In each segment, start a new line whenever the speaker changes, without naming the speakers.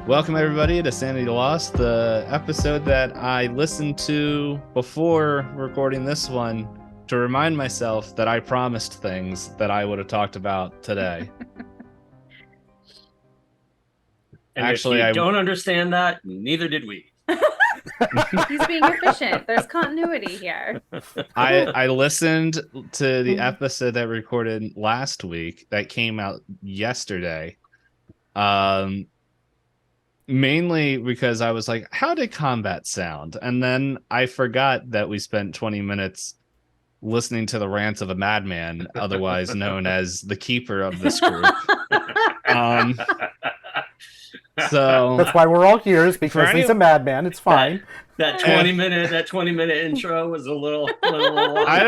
Welcome everybody to Sanity Lost, the episode that I listened to before recording this one to remind myself that I promised things that I would have talked about today.
And
Actually,
if you
I
don't understand that, neither did we.
He's being efficient. There's continuity here.
I listened to the episode that recorded last week that came out yesterday. Mainly because I was like, how did combat sound? And then I forgot that we spent 20 minutes listening to the rants of a madman, otherwise known as the keeper of this group. So
that's why we're all here, is because he's a madman. It's fine.
That 20-minute intro was a little long.
I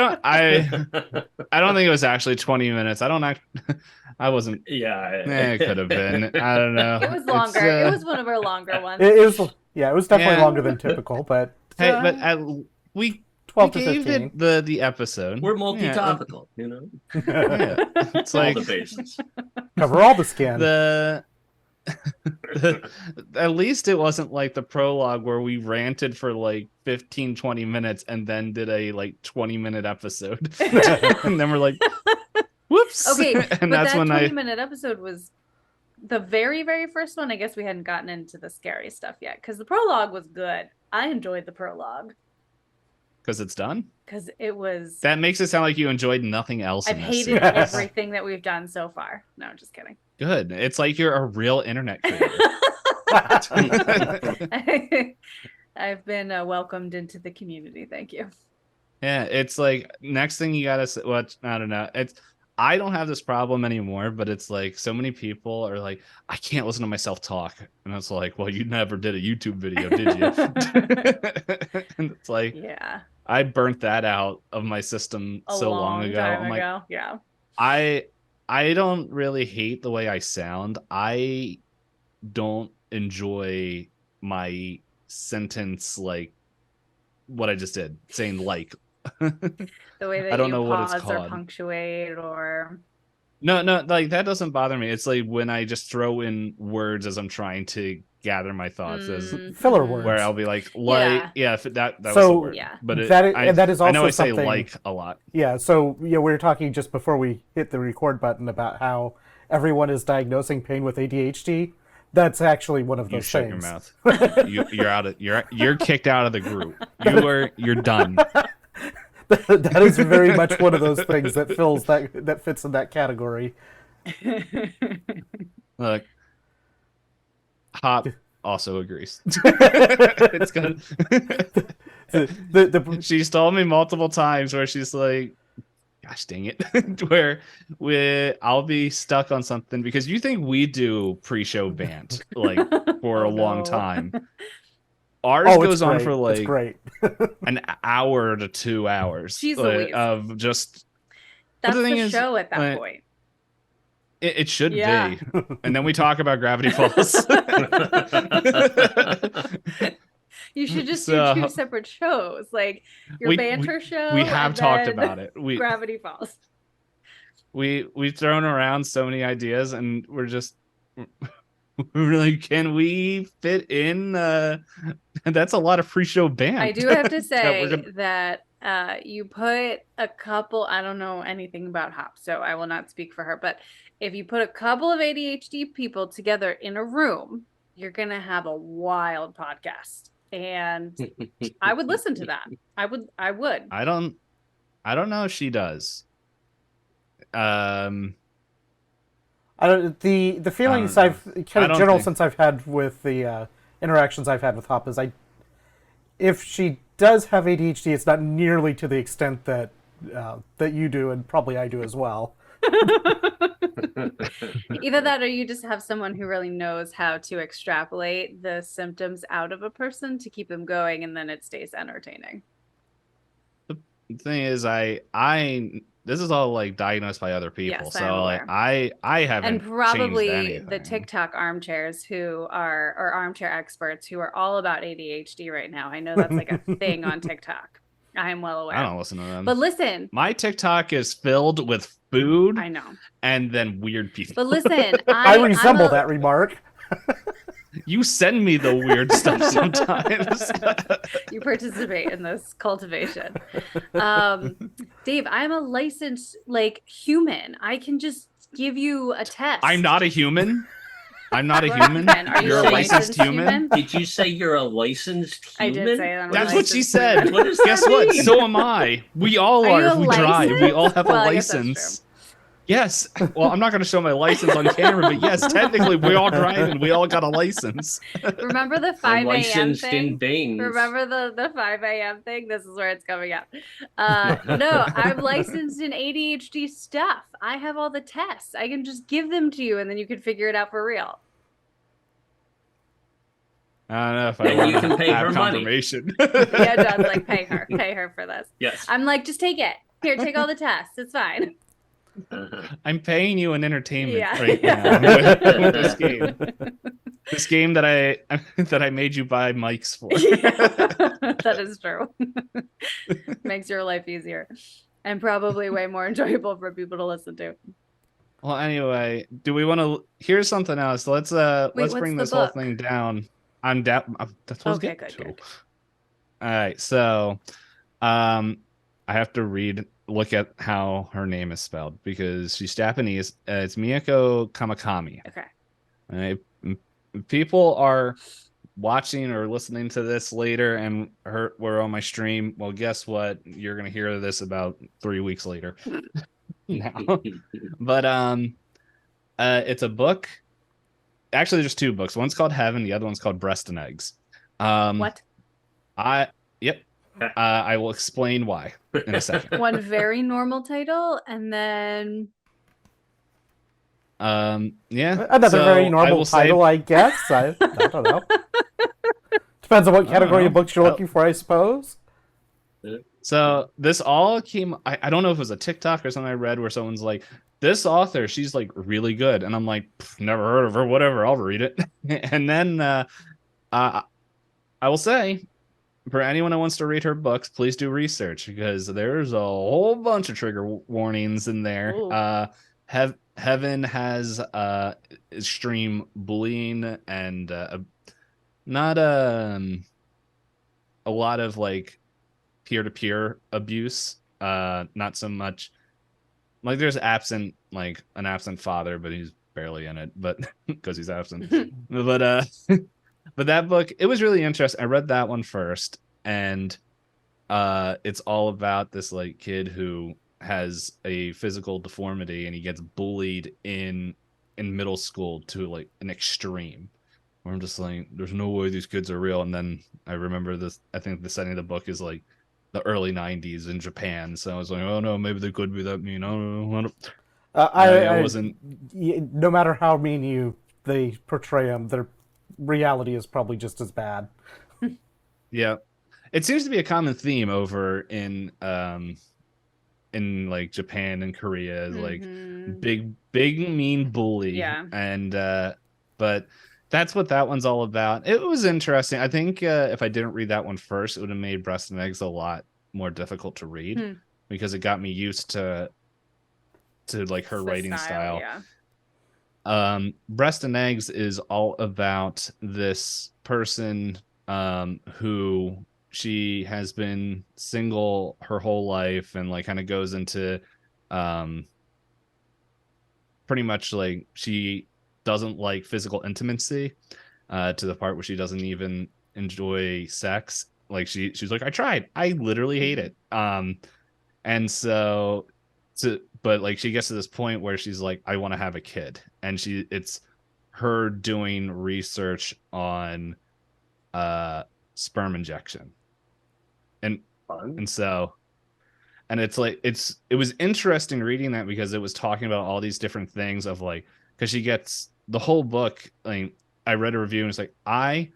don't think it was actually 20 minutes. I wasn't.
Yeah,
it could have been. I don't know.
It was longer. It was one of our longer ones.
It was definitely longer than typical, but
we
12
gave
to 15.
it the episode.
We're multi-topical, you know.
Yeah. It's
All
like
the bases.
Cover all the skin.
At least it wasn't like the prologue where we ranted for like 15-20 minutes and then did a like 20-minute episode. And then we're like, whoops.
Okay,
and
but
that's
that
when
20-minute episode was the very, very first one. I guess we hadn't gotten into the scary stuff yet because the prologue was good. I enjoyed the prologue.
Because it's done?
Because it was...
That makes it sound like you enjoed nothing else.
I've hated everything that we've done so far. No, I'm just kidding.
Good. It's like you're a real internet creator.
I've been welcomed into the community. Thank you.
Yeah, it's like next thing you gotta say. What I don't know. I don't have this problem anymore, but it's like so many people are like, I can't listen to myself talk, and it's like, well, you never did a YouTube video, did you? And it's like,
yeah,
I burnt that out of my system so long ago. I'm like,
yeah.
I don't really hate the way I sound. I don't enjoy my sentence like what I just did, saying like.
The way that
I don't
you
know what it's
pause or
called.
punctuate or
No, like that doesn't bother me. It's like when I just throw in words as I'm trying to gather my thoughts as
filler words,
where I'll be like that was
so
the word.
Yeah.
But
that is also
I know I say
something,
like a lot.
Yeah, so we were talking just before we hit the record button about how everyone is diagnosing Payne with ADHD. That's actually one of those
shut
things.
your mouth. You're out of you're kicked out of the group. You're done.
That is very much one of those things that fits in that category.
Look, Hop also agrees. It's good. She's told me multiple times where she's like, gosh dang it, where I'll be stuck on something because you think we do pre-show bant like for a long time. Ours goes on for like an hour to 2 hours of just.
That's the show at that point.
It should be, and then we talk about Gravity Falls.
You should just do two separate shows, like your banter show.
We have talked about it.
Gravity Falls.
We've thrown around so many ideas, and we're like, can we fit in? That's a lot of pre-show band.
I do have to say that you put a couple. I don't know anything about Hop, so I will not speak for her. But if you put a couple of ADHD people together in a room, you're gonna have a wild podcast. And I would listen to that. I would.
I don't know if she does.
The feelings I've kind of general sense I've had with the interactions I've had with Hop is if she does have ADHD, it's not nearly to the extent that you do, and probably I do as well.
Either that or you just have someone who really knows how to extrapolate the symptoms out of a person to keep them going, and then it stays entertaining.
The thing is, this is all like diagnosed by other people.
Yes,
so like I haven't.
And probably
changed anything.
the TikTok armchairs or armchair experts who are all about ADHD right now. I know that's like a thing on TikTok. I am well aware.
I don't listen to them.
But listen.
My TikTok is filled with food.
I know.
And then weird people.
But listen.
I resemble that remark.
You send me the weird stuff sometimes.
You participate in this cultivation. Dave, I'm a licensed human. I can just give you a test.
I'm not a human. I'm not a human.
Are you
You're a licensed human?
Did you say you're a licensed human?
I did say that.
That's what she said.
What does that
Guess what?
mean?
So am I. We all
Are
are
you
if
a
we drive. We
license?
all have
Well,
a
I guess that's
license. Yes. Well, I'm not going to show my license on camera, but yes, technically we all drive and we all got a license.
Remember the
I'm
5 a.m.
licensed
thing?
in Baines.
Remember the 5 a.m. thing? This is where it's coming up. No, I'm licensed in ADHD stuff. I have all the tests. I can just give them to you and then you can figure it out for real.
I don't know if I
And you
want
can
to
pay
have
her money.
confirmation.
Yeah, John's like, pay her for this.
Yes.
I'm like, just take it. Here, take all the tests. It's fine.
I'm paying you in entertainment
Yeah.
right now with this game. This game that I made you buy mics for.
That is true. Makes your life easier and probably way more enjoyable for people to listen to.
Well, anyway, do we want to? Here's something else. Let's
what's
bring
the
this whole
book?
thing down. I'm down. That's what I was
Okay,
getting
good.
to. All right, so, I have to look at how her name is spelled because she's Japanese. It's Miyako Kamakami.
Okay.
All right. People are watching or listening to this later and we're on my stream. Well, guess what? You're gonna hear this about 3 weeks later. Now. But it's a book. Actually, there's 2 books. One's called Heaven, the other one's called Breast and Eggs.
What?
Yep. I will explain why in a second.
One very normal title and then
Yeah.
Another
So
very
I
normal
will
title, I guess. I don't know. Depends on what category of books you're looking for, I suppose.
So this all came. I don't know if it was a TikTok or something I read where someone's like, "This author, she's like really good," and I'm like, "Never heard of her. Whatever, I'll read it." And then I will say, for anyone that wants to read her books, please do research because there's a whole bunch of trigger warnings in there.
Ooh.
Heaven has extreme bullying and not a lot of like peer-to-peer abuse. Not so much like there's an absent father, but he's barely in it, but because he's absent. But that book, it was really interesting. I read that one first, and it's all about this like kid who has a physical deformity and he gets bullied in middle school to like an extreme where I'm just like, there's no way these kids are real. And then I remember this, I think the setting of the book is like the early 90s in Japan. So I was like, oh no, maybe they could be that mean. I wasn't.
No matter how mean they portray them, their reality is probably just as bad.
Yeah. It seems to be a common theme over in like Japan and Korea, like big mean bully.
Yeah.
And but that's what that one's all about. It was interesting. I think if I didn't read that one first, it would have made Breast and Eggs a lot more difficult to read because it got me used to like her writing style.
Yeah.
Breast and Eggs is all about this person who she has been single her whole life and like kind of goes into pretty much like she doesn't like physical intimacy to the part where she doesn't even enjoy sex. Like she's like, I tried, I literally hate it. And so but like she gets to this point where she's like, I want to have a kid, and it's her doing research on sperm injection. And so it's like it was interesting reading that because it was talking about all these different things of like, because she gets the whole book. Like I read a review and it's like, I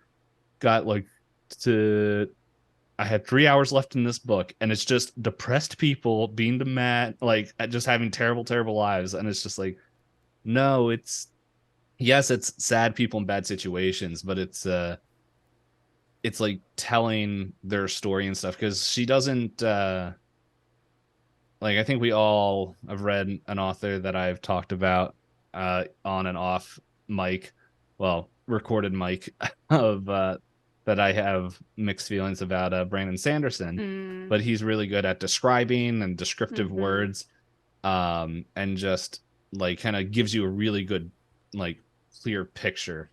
had 3 hours left in this book and it's just depressed people being mad, like just having terrible lives. And it's just like, no, it's sad people in bad situations, but it's like telling their story and stuff, because she doesn't like, I think we all have read an author that I've talked about on and off mic recorded mic of that I have mixed feelings about Brandon Sanderson, but he's really good at describing and descriptive words, and just like kind of gives you a really good like clear picture.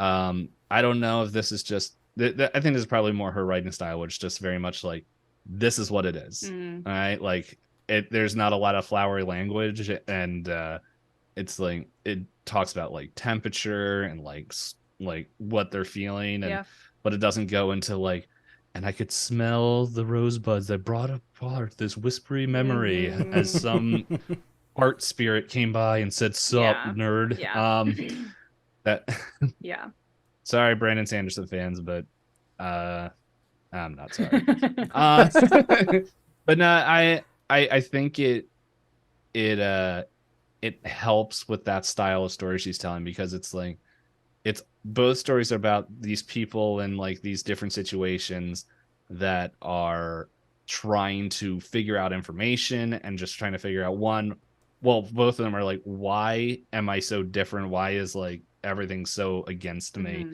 I don't know if this is just I think this is probably more her writing style, which is just very much like this is what it is. All right, like there's not a lot of flowery language, and it's like it talks about like temperature and like what they're feeling, and but it doesn't go into like, and I could smell the rosebuds that brought apart this whispery memory as some art spirit came by and said, "Sup, nerd." That sorry, Brandon Sanderson fans, but I'm not sorry. But no, I think it helps with that style of story she's telling, because it's like it's both stories are about these people in like these different situations that are trying to figure out information and just trying to figure out both of them are like, why am I so different? Why is like everything so against me?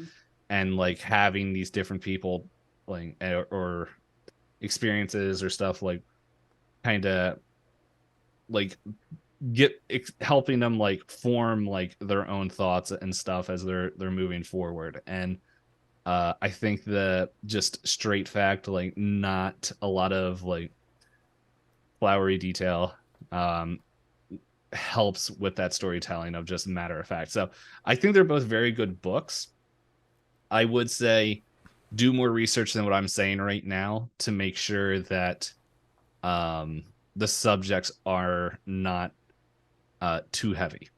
And like having these different people like or experiences or stuff like kind of like helping them like form like their own thoughts and stuff as they're moving forward. And I think the just straight fact, like not a lot of like flowery detail, helps with that storytelling of just matter of fact. So I think they're both very good books. I would say do more research than what I'm saying right now to make sure that the subjects are not too heavy,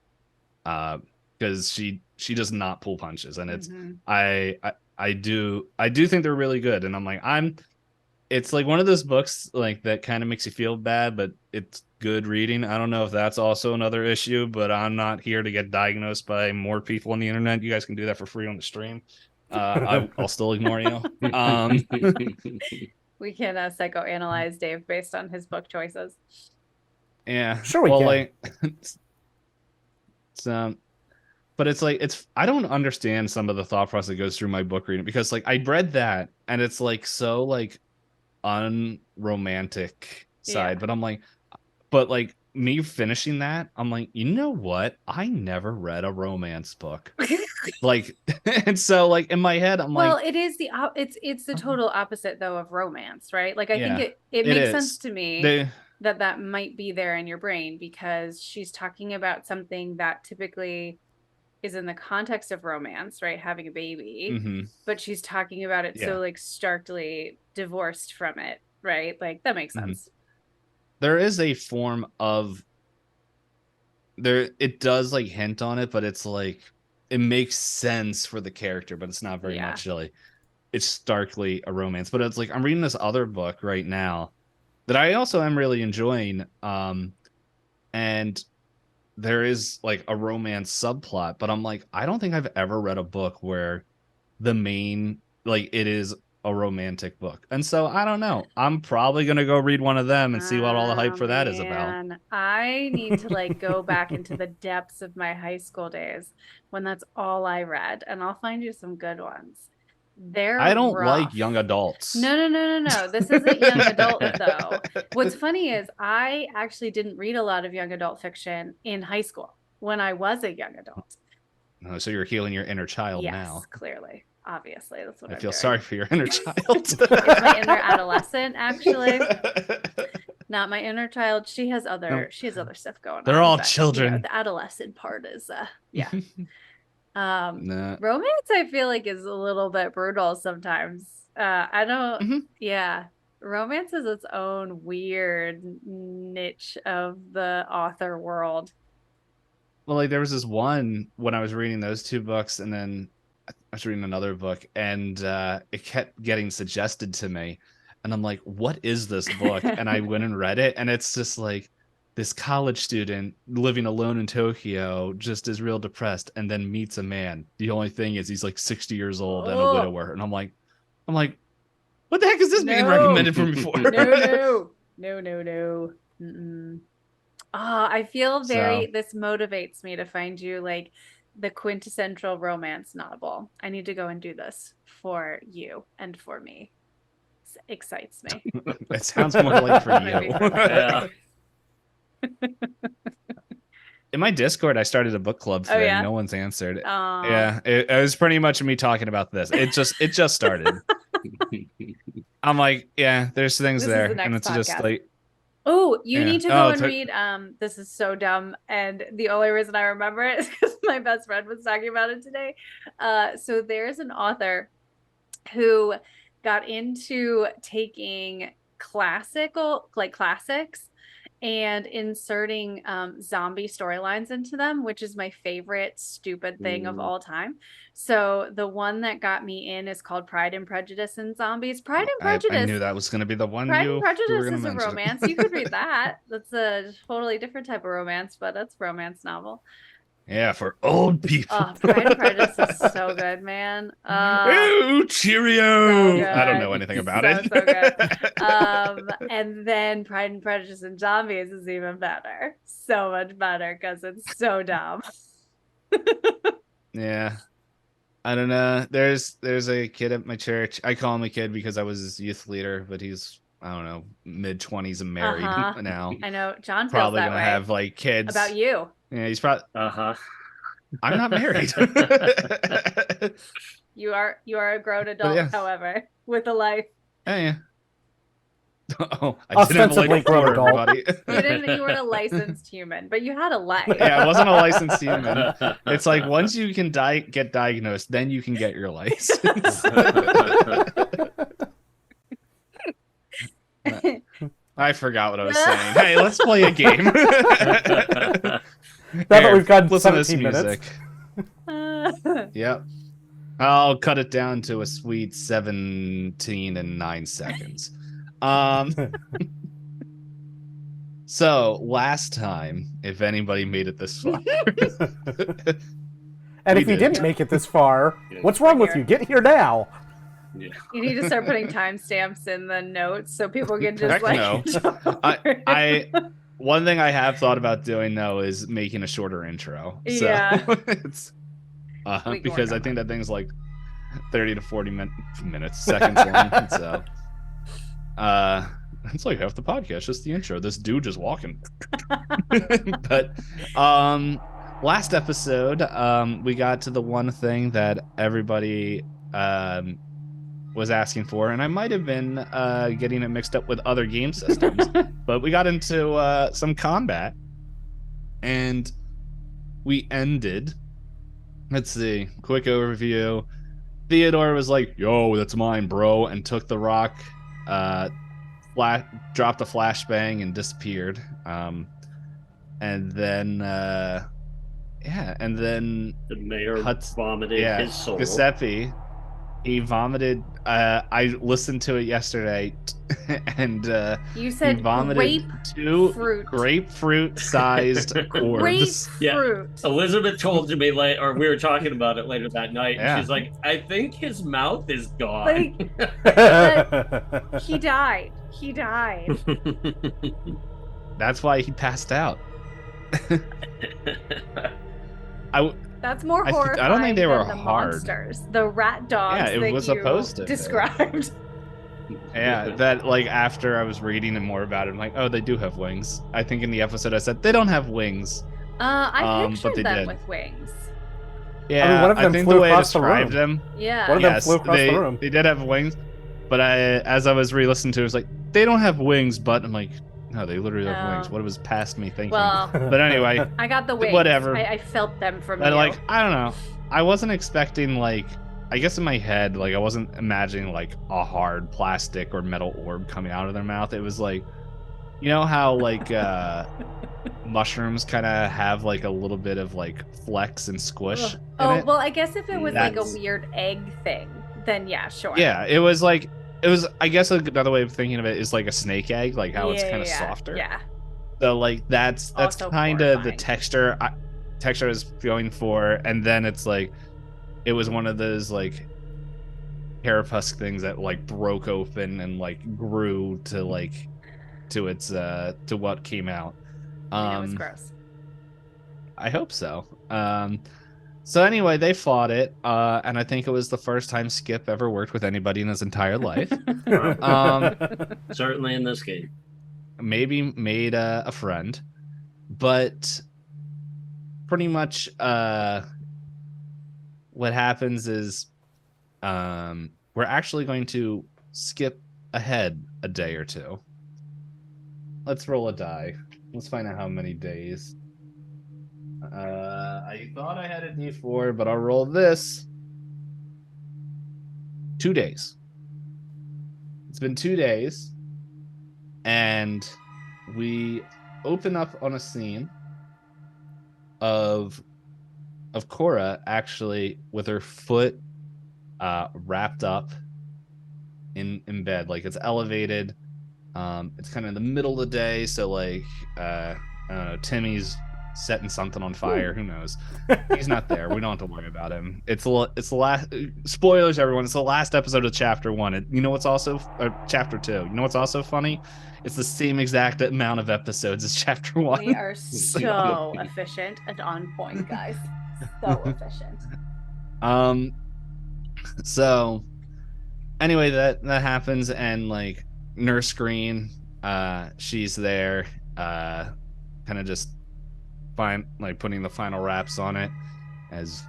because she does not pull punches, and it's I do think they're really good, and I'm like it's like one of those books like that kind of makes you feel bad, but it's good reading. I don't know if that's also another issue, but I'm not here to get diagnosed by more people on the internet. You guys can do that for free on the stream. I'll still ignore you.
We can psychoanalyze Dave based on his book choices.
Yeah,
sure we can.
Like, but it's like I don't understand some of the thought process that goes through my book reading, because like I read that and it's like so like unromantic side, but I'm like, but like me finishing that, I'm like, you know what? I never read a romance book. Like, and so like in my head, I'm
well,
like,
it is it's the total opposite though of romance, right? Like I think it makes sense to me that might be there in your brain, because she's talking about something that typically is in the context of romance, right? Having a baby, but she's talking about it so like starkly divorced from it, right? Like that makes sense.
There is a form of it does like hint on it, but it's like it makes sense for the character, but it's not very much like it's starkly a romance. But it's like I'm reading this other book right now that I also am really enjoying, and there is like a romance subplot, but I'm like, I don't think I've ever read a book where the main like it is a romantic book. And so I don't know, I'm probably gonna go read one of them and see what all the hype for that is about.
I need to like go back into the depths of my high school days when that's all I read, and I'll find you some good ones.
I don't
rough.
like young adults.
No. This isn't young adult though. What's funny is I actually didn't read a lot of young adult fiction in high school when I was a young adult.
Oh, so you're healing your inner child now.
Yes, clearly. Obviously, that's what
I
I'm
feel
doing.
sorry for your inner child. It's
my inner adolescent, actually. Not my inner child. She has other stuff going on.
They're all children.
You know, the adolescent part is romance I feel like is a little bit brutal sometimes. I don't romance is its own weird niche of the author world.
Well, like there was this one when I was reading those two books, and then I was reading another book, and it kept getting suggested to me, and I'm like, what is this book? And I went and read it, and it's just like this college student living alone in Tokyo just is real depressed, and then meets a man. The only thing is he's like 60 years old and a widower, and I'm like, what the heck is this being recommended for me for?
No. I feel this motivates me to find you like the quintessential romance novel. I need to go and do this for you and for me. It excites me.
It sounds more like for
Maybe
you.
for my
Yeah.
In my Discord, I started a book club thing.
yeah?
No one's answered.
Aw.
Yeah, it was pretty much me talking about this. It just started. I'm like, yeah, there's things
This is
there,
the next
and it's just
podcast.
like,
Oh, you
Yeah.
need to go
Oh,
and read. This is so dumb, and the only reason I remember it is because my best friend was talking about it today. So there's an author who got into taking classics and inserting zombie storylines into them, which is my favorite stupid thing of all time. So the one that got me in is called Pride and Prejudice and Zombies. Pride and Prejudice.
I knew that was going to be the one
Pride
you
and
were
Prejudice
going to
is a
mention.
romance. You could read that. That's a totally different type of romance, but that's a romance novel.
Yeah, for old people.
Oh, Pride and Prejudice is so good, man.
Ooh, cheerio!
So good.
I don't know anything about it.
So good. And then Pride and Prejudice and Zombies is even better. So much better because it's so dumb.
Yeah. I don't know. There's a kid at my church. I call him a kid because I was his youth leader, but he's, I don't know, mid-20s and married now.
I know. John feels
Probably
that
gonna
way
have like kids.
about you.
Yeah, he's probably. I'm not married.
You are a grown adult,
yeah.
however, with a life.
Yeah. Oh, I
Ostensibly
didn't have a
grown
life
adult.
buddy.
You weren't a licensed human, but you had a life.
Yeah, I wasn't a licensed human. It's like once you can get diagnosed, then you can get your license. I forgot what I was saying. Hey, let's play a game.
Now that we've got
listen to this
17
music. Yep. I'll cut it down to a sweet 17 and 9 seconds. So last time, if anybody made it this far,
and if you didn't make it this far, what's wrong with you? Get here now.
Yeah.
You need to start putting timestamps in the notes so people can just
Heck
like.
no. I one thing I have thought about doing though is making a shorter intro. So
Yeah.
it's because I think that thing's like 30 to 40 seconds long. So it's like half the podcast, just the intro. This dude just walking. But last episode, we got to the one thing that everybody was asking for, and I might have been getting it mixed up with other game systems, but we got into some combat, and we ended. Let's see, quick overview. Theodore was like, "Yo, that's mine, bro," and took the rock, dropped a flashbang, and disappeared. And then, and then
the mayor vomited his soul.
Giuseppe, he vomited. I listened to it yesterday, and
you said
he vomited two grapefruit-sized orbs.
Grapefruit.
Yeah. Elizabeth told me or we were talking about it later that night.
Yeah.
And she's like, "I think his mouth is gone."
He died. He died.
That's why he passed out.
That's more horrifying.
I don't think they were
than the
hard.
Monsters, the rat dogs.
Yeah, it
that
was
you
supposed to.
described.
Yeah, that like after I was reading more about it, I'm like, oh, they do have wings. I think in the episode I said they don't have wings.
I
but
pictured
they
them
did.
with wings.
Yeah,
I mean, one of them
think
flew
the way I
across the
described
room.
them.
Yeah.
One of them flew across the room.
They did have wings, but as I was re-listening to it, it was like they don't have wings, but I'm like, no, they literally have wings. What was past me thinking?
Well,
but anyway,
I got the wings.
Whatever.
I felt them from
but
you.
like I don't know. I wasn't expecting like. I guess in my head, like I wasn't imagining like a hard plastic or metal orb coming out of their mouth. It was like, you know how like mushrooms kind of have like a little bit of like flex and squish.
Oh,
in it?
well, I guess if it was like a
That's-
weird egg thing, then yeah, sure.
Yeah, it was. I guess another way of thinking of it is like a snake egg, like how it's kind of softer.
Yeah.
So like that's
Also
kind of the
horrifying.
texture I was going for, and then it's like. It was one of those like carapace things that like broke open and like grew to its to what came out.
It was gross.
I hope so. So anyway, they fought it, and I think it was the first time Skip ever worked with anybody in his entire life.
Certainly in this game.
Maybe made a friend, but pretty much what happens is we're actually going to skip ahead a day or two. Let's roll a die. Let's find out how many days. I thought I had a D4, but I'll roll this. 2 days. It's been 2 days, and we open up on a scene of Cora actually with her foot wrapped up in bed, like it's elevated. It's kind of in the middle of the day, so like I don't know, Timmy's setting something on fire. Who knows? He's not there. We don't have to worry about him. It's the last. Spoilers, everyone. It's the last episode of Chapter 1. You know what's also Chapter 2. You know what's also funny? It's the same exact amount of episodes as Chapter 1.
We are so efficient and on point, guys. So efficient.
So anyway, that happens, and like Nurse Green, she's there, kind of just putting the final wraps on it, as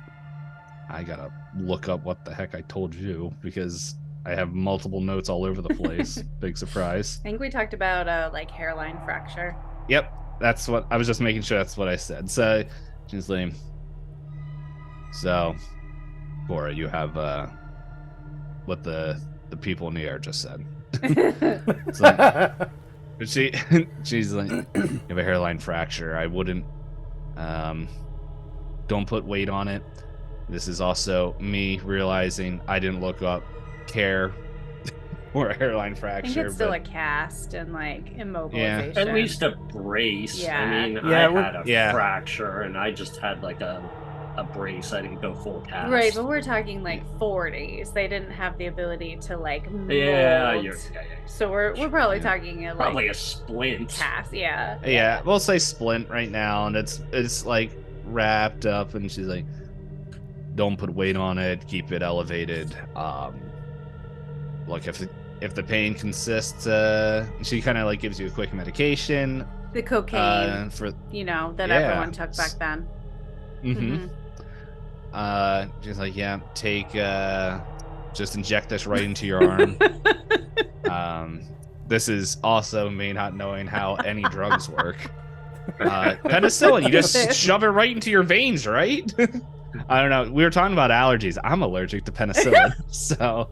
I gotta look up what the heck I told you because I have multiple notes all over the place. Big surprise.
I think we talked about like hairline fracture.
Yep, that's what I was just making sure that's what I said. So she's like, so Cora, you have what the people in the air just said. It's like, she's like, you have a hairline fracture. I wouldn't don't put weight on it. This is also me realizing I didn't look up care or a hairline fracture.
I think it's still a cast and like immobilization.
At least a brace.
Yeah.
I mean,
Yeah,
I had a fracture and I just had like a brace. I didn't go full cast.
Right, but we're talking like 4 days. They didn't have the ability to like mold.
Yeah.
So we're probably talking a,
probably
like,
a splint.
cast. Yeah.
Yeah, we'll say splint right now, and it's like wrapped up, and she's like, don't put weight on it, keep it elevated. Look, if the pain consists, she kind of like gives you a quick medication.
The cocaine,
for
that everyone took back then.
Mm-hmm. She's like, yeah, take just inject this right into your arm. This is also me not knowing how any drugs work. Penicillin, you just shove it right into your veins, right? I don't know. We were talking about allergies. I'm allergic to penicillin, so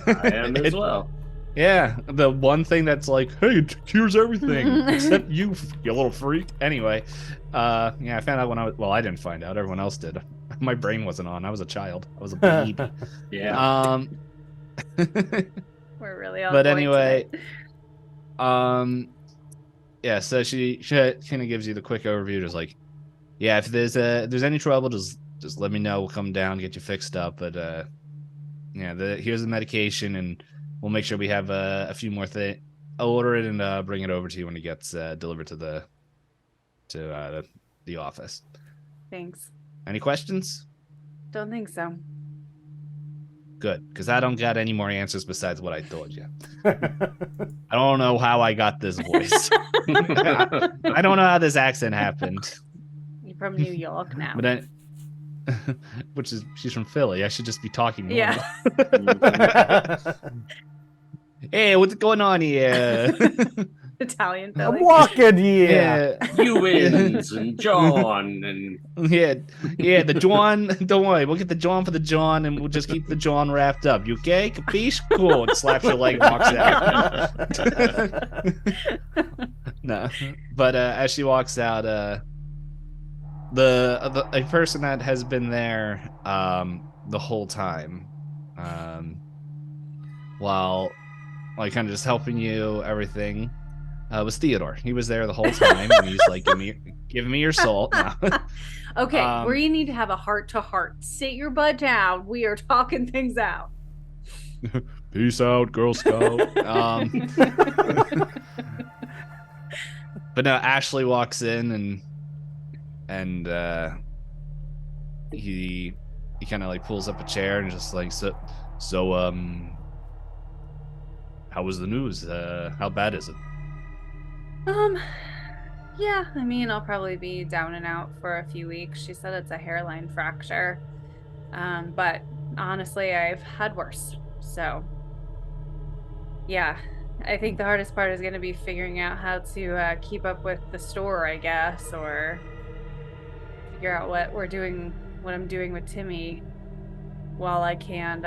I am as well.
Yeah, the one thing that's like, hey, it cures everything except you little freak. Anyway, I found out when I didn't find out. Everyone else did. My brain wasn't on. I was a child. I was a baby.
Yeah.
We're really on
but
point
anyway,
today.
yeah. So she kind of gives you the quick overview. Just like, yeah, if there's any trouble, just let me know. We'll come down, get you fixed up. But here's the medication, and we'll make sure we have a few more things. I'll order it and bring it over to you when it gets delivered to the office.
Thanks.
Any questions?
Don't think so.
Good, because I don't got any more answers besides what I told you. I don't know how I got this voice. I don't know how this accent happened.
You're from New York now.
But she's from Philly. I should just be talking more.
Yeah.
Hey, what's going on here?
Italian Philly.
I'm walking here.
Yeah.
Ewins and John and
yeah, the John. Don't worry, we'll get the John for the John, and we'll just keep the John wrapped up. You okay? Capiche? Cool. And slaps your leg and walks out. No, but as she walks out, a person that has been there the whole time, while like kind of just helping you everything, was Theodore. He was there the whole time, and he's like, give me your soul. No.
Okay, we need to have a heart-to-heart. Sit your butt down. We are talking things out.
Peace out, Girl Scout. But no, Ashley walks in and he kind of like pulls up a chair and just like, so how was the news? How bad is it?
Yeah, I mean, I'll probably be down and out for a few weeks. She said it's a hairline fracture. But honestly, I've had worse. So, yeah, I think the hardest part is going to be figuring out how to keep up with the store, I guess, or figure out what I'm doing with Timmy while I can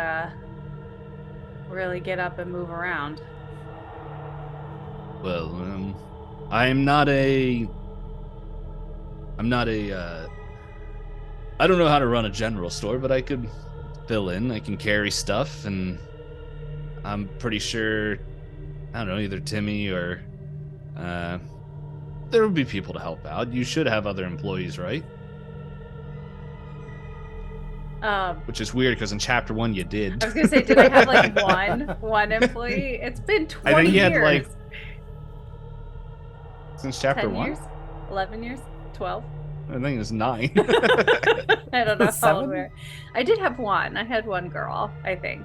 really get up and move around.
Well, I'm not a I don't know how to run a general store, but I could fill in. I can carry stuff, and I'm pretty sure, I don't know, either Timmy or there would be people to help out. You should have other employees, right? Which is weird because in chapter 1 you did.
I was gonna say, did I have like one employee? It's been 20
I think you
years.
had like since chapter
10
1?
years? 11 years? 12?
I think it was 9.
I don't know how old
7?
we're. I did have one. I had one girl, I think.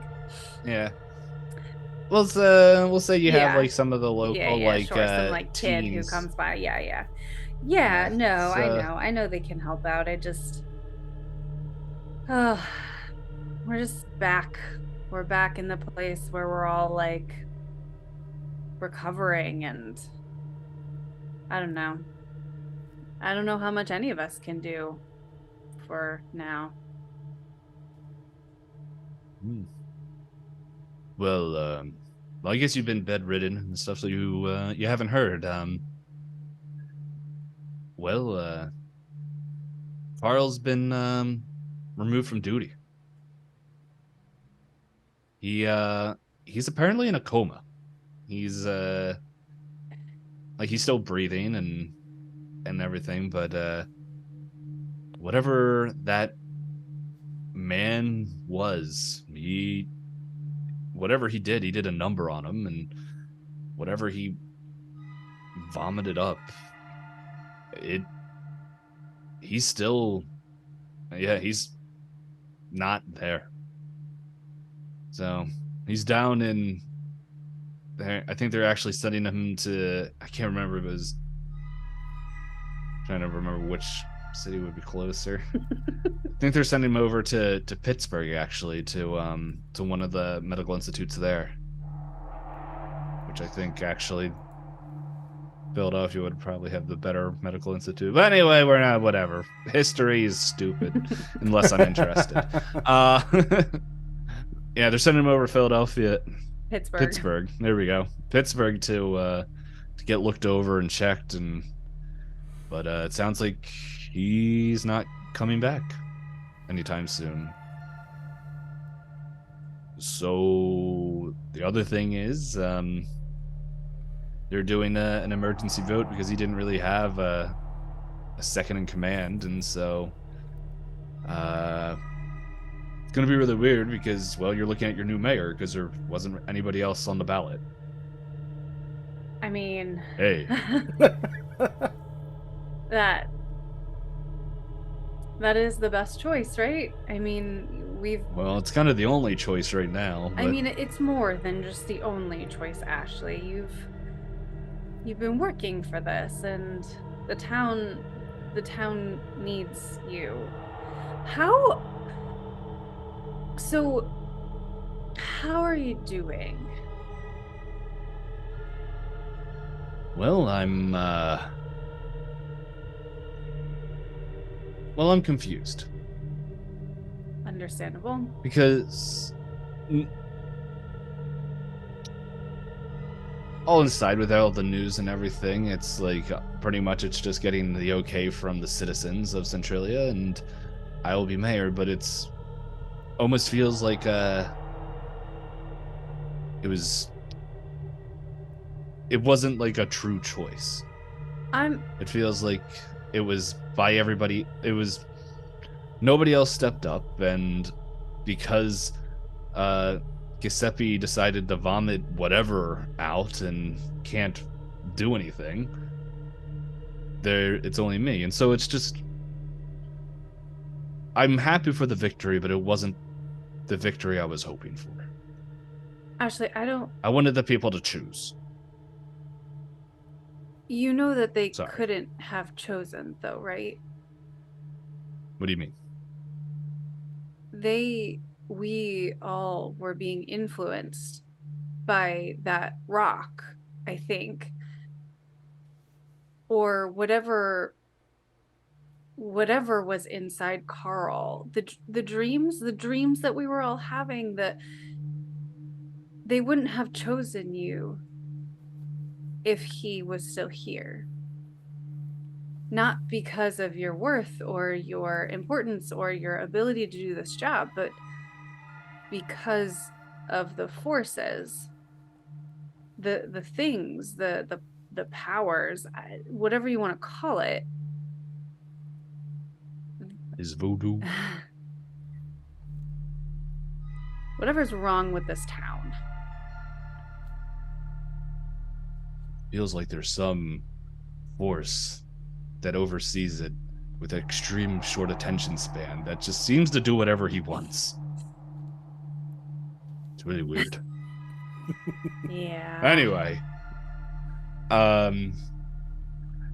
Yeah. Well, we'll say you have like some of the local like
sure. Some like kid who
teens.
comes by. Yeah, no, I know they can help out. I just we're just back. We're back in the place where we're all like recovering, and I don't know. I don't know how much any of us can do for now.
Well, I guess you've been bedridden and stuff, so you haven't heard. Carl's been removed from duty. He's apparently in a coma. He's like he's still breathing and everything, but whatever that man was, whatever he did a number on him, and whatever he vomited up, he's still, he's not there. So he's down in there. I think they're actually sending him to, I can't remember, it was trying to remember which city would be closer. I think they're sending him over to Pittsburgh, actually, to one of the medical institutes there, which I think actually Philadelphia would probably have the better medical institute. But anyway, we're not, whatever. History is stupid unless I'm interested. Yeah, they're sending him over to Philadelphia. Pittsburgh. There we go. Pittsburgh to get looked over and checked, but it sounds like he's not coming back anytime soon. So the other thing is, they're doing an emergency vote because he didn't really have a second in command, and so it's gonna be really weird because, well, you're looking at your new mayor because there wasn't anybody else on the ballot.
I mean,
hey.
that is the best choice, right? I mean,
well, it's kind of the only choice right now. But...
I mean, it's more than just the only choice, Ashley. You've been working for this, and the town needs you. So how are you doing?
Well, I'm confused.
Understandable.
Because all inside with all the news and everything, it's like pretty much it's just getting the okay from the citizens of Centralia, and I will be mayor, but it's almost feels like it wasn't like a true choice. It feels like it was by everybody. It was nobody else stepped up, and because Giuseppe decided to vomit whatever out and can't do anything, it's only me, and so it's just I'm happy for the victory, but it wasn't the victory I was hoping for.
Ashley,
I wanted the people to choose.
You know that they
Sorry.
couldn't have chosen, though, right?
What do you mean?
We all were being influenced by that rock, I think. Or whatever was inside Carl. The dreams that we were all having, that they wouldn't have chosen you if he was still here. Not because of your worth or your importance or your ability to do this job, but because of the forces, the things, the powers, whatever you want to call it.
Is voodoo?
Whatever's wrong with this town.
Feels like there's some force that oversees it with extreme short attention span that just seems to do whatever he wants. It's really weird.
Yeah.
Anyway.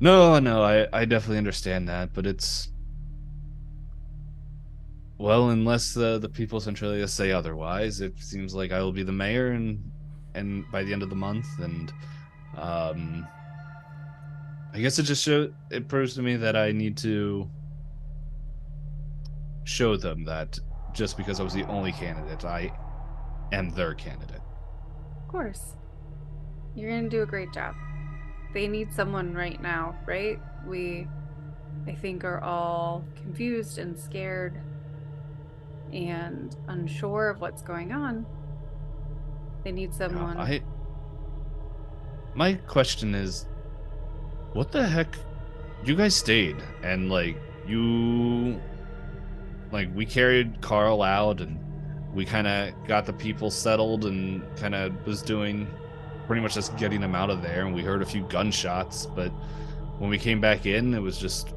No, I definitely understand that, but it's... Well, unless the people of Centralia say otherwise, it seems like I will be the mayor and by the end of the month, and I guess it proves to me that I need to show them that just because I was the only candidate, I am their candidate.
Of course. You're gonna do a great job. They need someone right now, right? I think, are all confused and scared and unsure of what's going on. They need someone.
My question is, what the heck? You guys stayed, and we carried Carl out, and we kind of got the people settled, and kind of was doing pretty much just getting them out of there, and we heard a few gunshots, but when we came back in, it was just,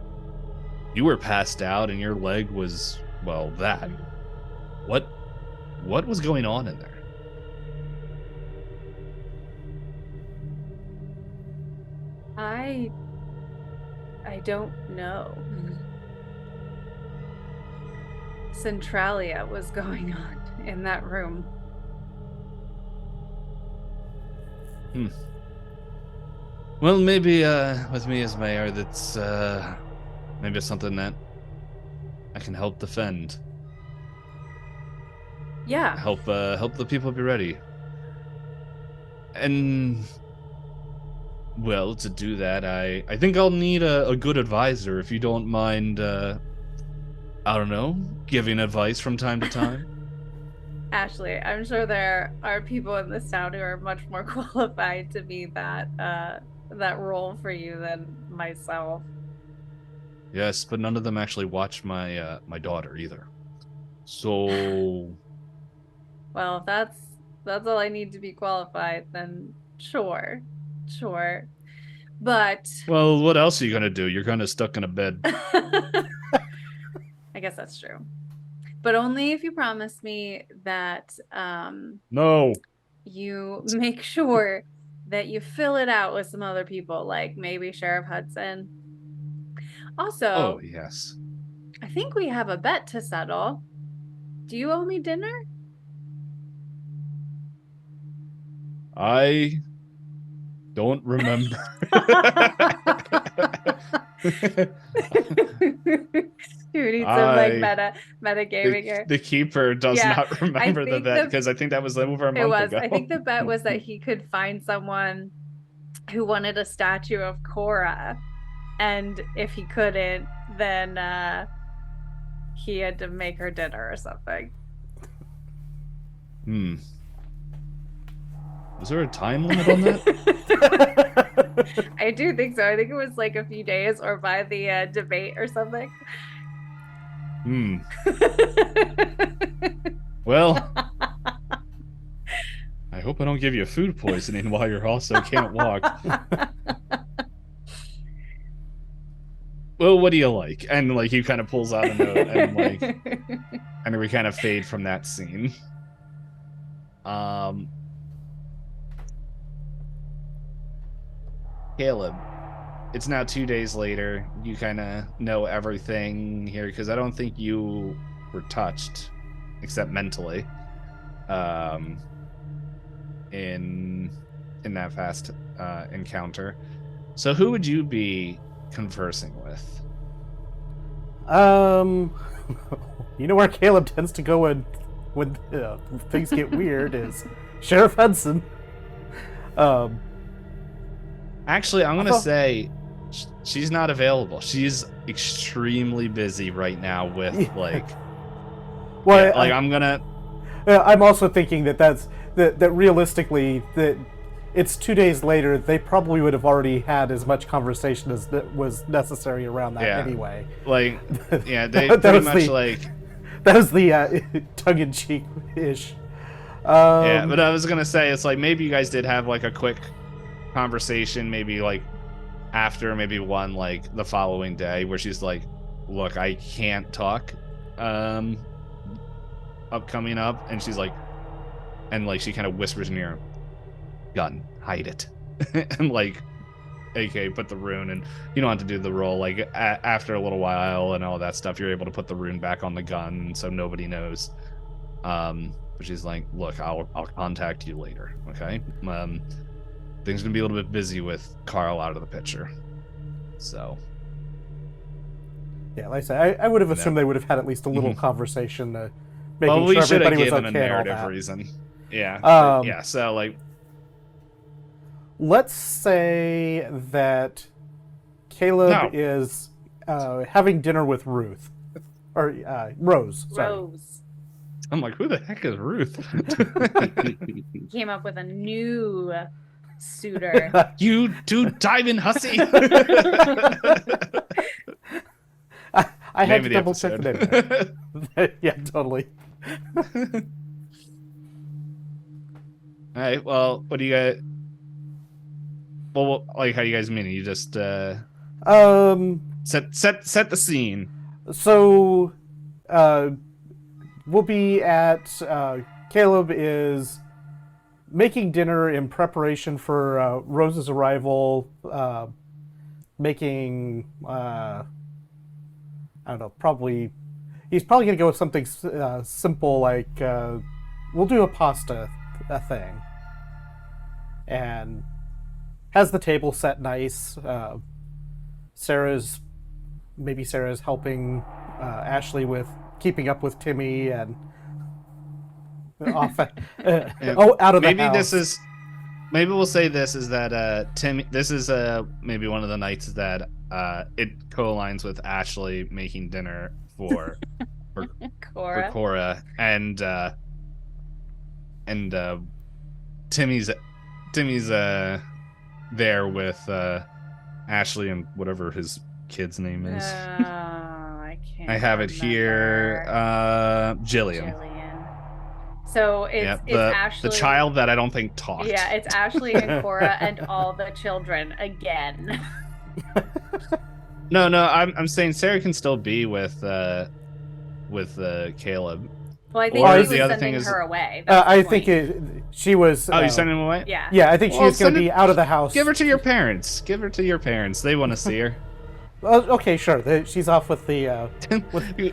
you were passed out, and your leg was, well, that. What was going on in there?
I don't know. Centralia was going on in that room.
Well, maybe with me as mayor, that's maybe it's something that I can help defend.
Yeah.
Help the people be ready. And well, to do that, I think I'll need a good advisor, if you don't mind, I don't know, giving advice from time to time.
Ashley, I'm sure there are people in this town who are much more qualified to be that role for you than myself.
Yes, but none of them actually watch my my daughter either. So,
well, if that's all I need to be qualified, then sure. But
well, what else are you gonna do? You're kind of stuck in a bed.
I guess that's true. But only if you promise me that
No.
you make sure that you fill it out with some other people, like maybe Sheriff Hudson. Also,
oh, yes.
I think we have a bet to settle. Do you owe me dinner?
I don't remember.
You need some meta gaming here.
The keeper does not remember the bet, because I think that was over a month ago.
I think the bet was that he could find someone who wanted a statue of Cora, and if he couldn't, then he had to make her dinner or something.
Was there a time limit on that?
I do think so. I think it was like a few days, or by the debate or something.
Well, I hope I don't give you food poisoning while you're also can't walk. well, what do you like? And like he kind of pulls out a note and like, and we kind of fade from that scene. Caleb, it's now 2 days later. You kind of know everything here because I don't think you were touched, except mentally, in that fast encounter. So who would you be conversing with?
You know where Caleb tends to go when things get weird is Sheriff Hudson.
Actually, I'm gonna say she's not available. She's extremely busy right now with like.
Well,
yeah, like
I'm also thinking that realistically that it's 2 days later. They probably would have already had as much conversation as that was necessary around that anyway.
Like, yeah, they pretty much like.
That was the tongue-in-cheek-ish.
Yeah, but I was gonna say it's like maybe you guys did have like a quick conversation, maybe like after maybe one like the following day where she's like, "Look, I can't talk." Coming up, and she's like, and like she kind of whispers in your ear, "Gun, hide it," and like, AK put the rune, and you don't have to do the roll. Like after a little while and all that stuff, you're able to put the rune back on the gun, so nobody knows. But she's like, "Look, I'll contact you later, okay?" Things are gonna be a little bit busy with Carl out of the picture, so.
Yeah, like I say, I would have assumed they would have had at least a little conversation,
well,
making
we
sure everybody was
given
okay
a narrative
and all that.
reason. Yeah, yeah. So like,
let's say that Caleb is having dinner with Ruth, or Rose. Sorry.
Rose.
I'm like, who the heck is Ruth?
Came up with a new suitor.
You do diamond hussy.
I had to double check the name. Yeah, totally.
All right. Well, what do you got? Well, like, how you guys mean? You just set the scene.
So, we'll be at Caleb is making dinner in preparation for Rose's arrival. Making I don't know. He's probably gonna go with something simple like we'll do a pasta thing, and has the table set nice. Sarah's helping Ashley with keeping up with Timmy and off. Out of the house.
Maybe we'll say this is that Timmy. This is maybe one of the nights that it co-aligns with Ashley making dinner for Cora and Timmy's there with Ashley and whatever his kid's name is.
I can't.
I have it here. Jillian.
So it's Ashley,
the child that I don't think talked.
Yeah, it's Ashley and Cora and all the children again.
No, I'm saying Sarah can still be with Caleb.
Well, I think he was sending her away.
I think she was.
Oh, you sending him away?
Yeah.
Yeah, I think she's going to be out of the house.
Give her to your parents. They want to see her.
Okay, sure. She's off with the.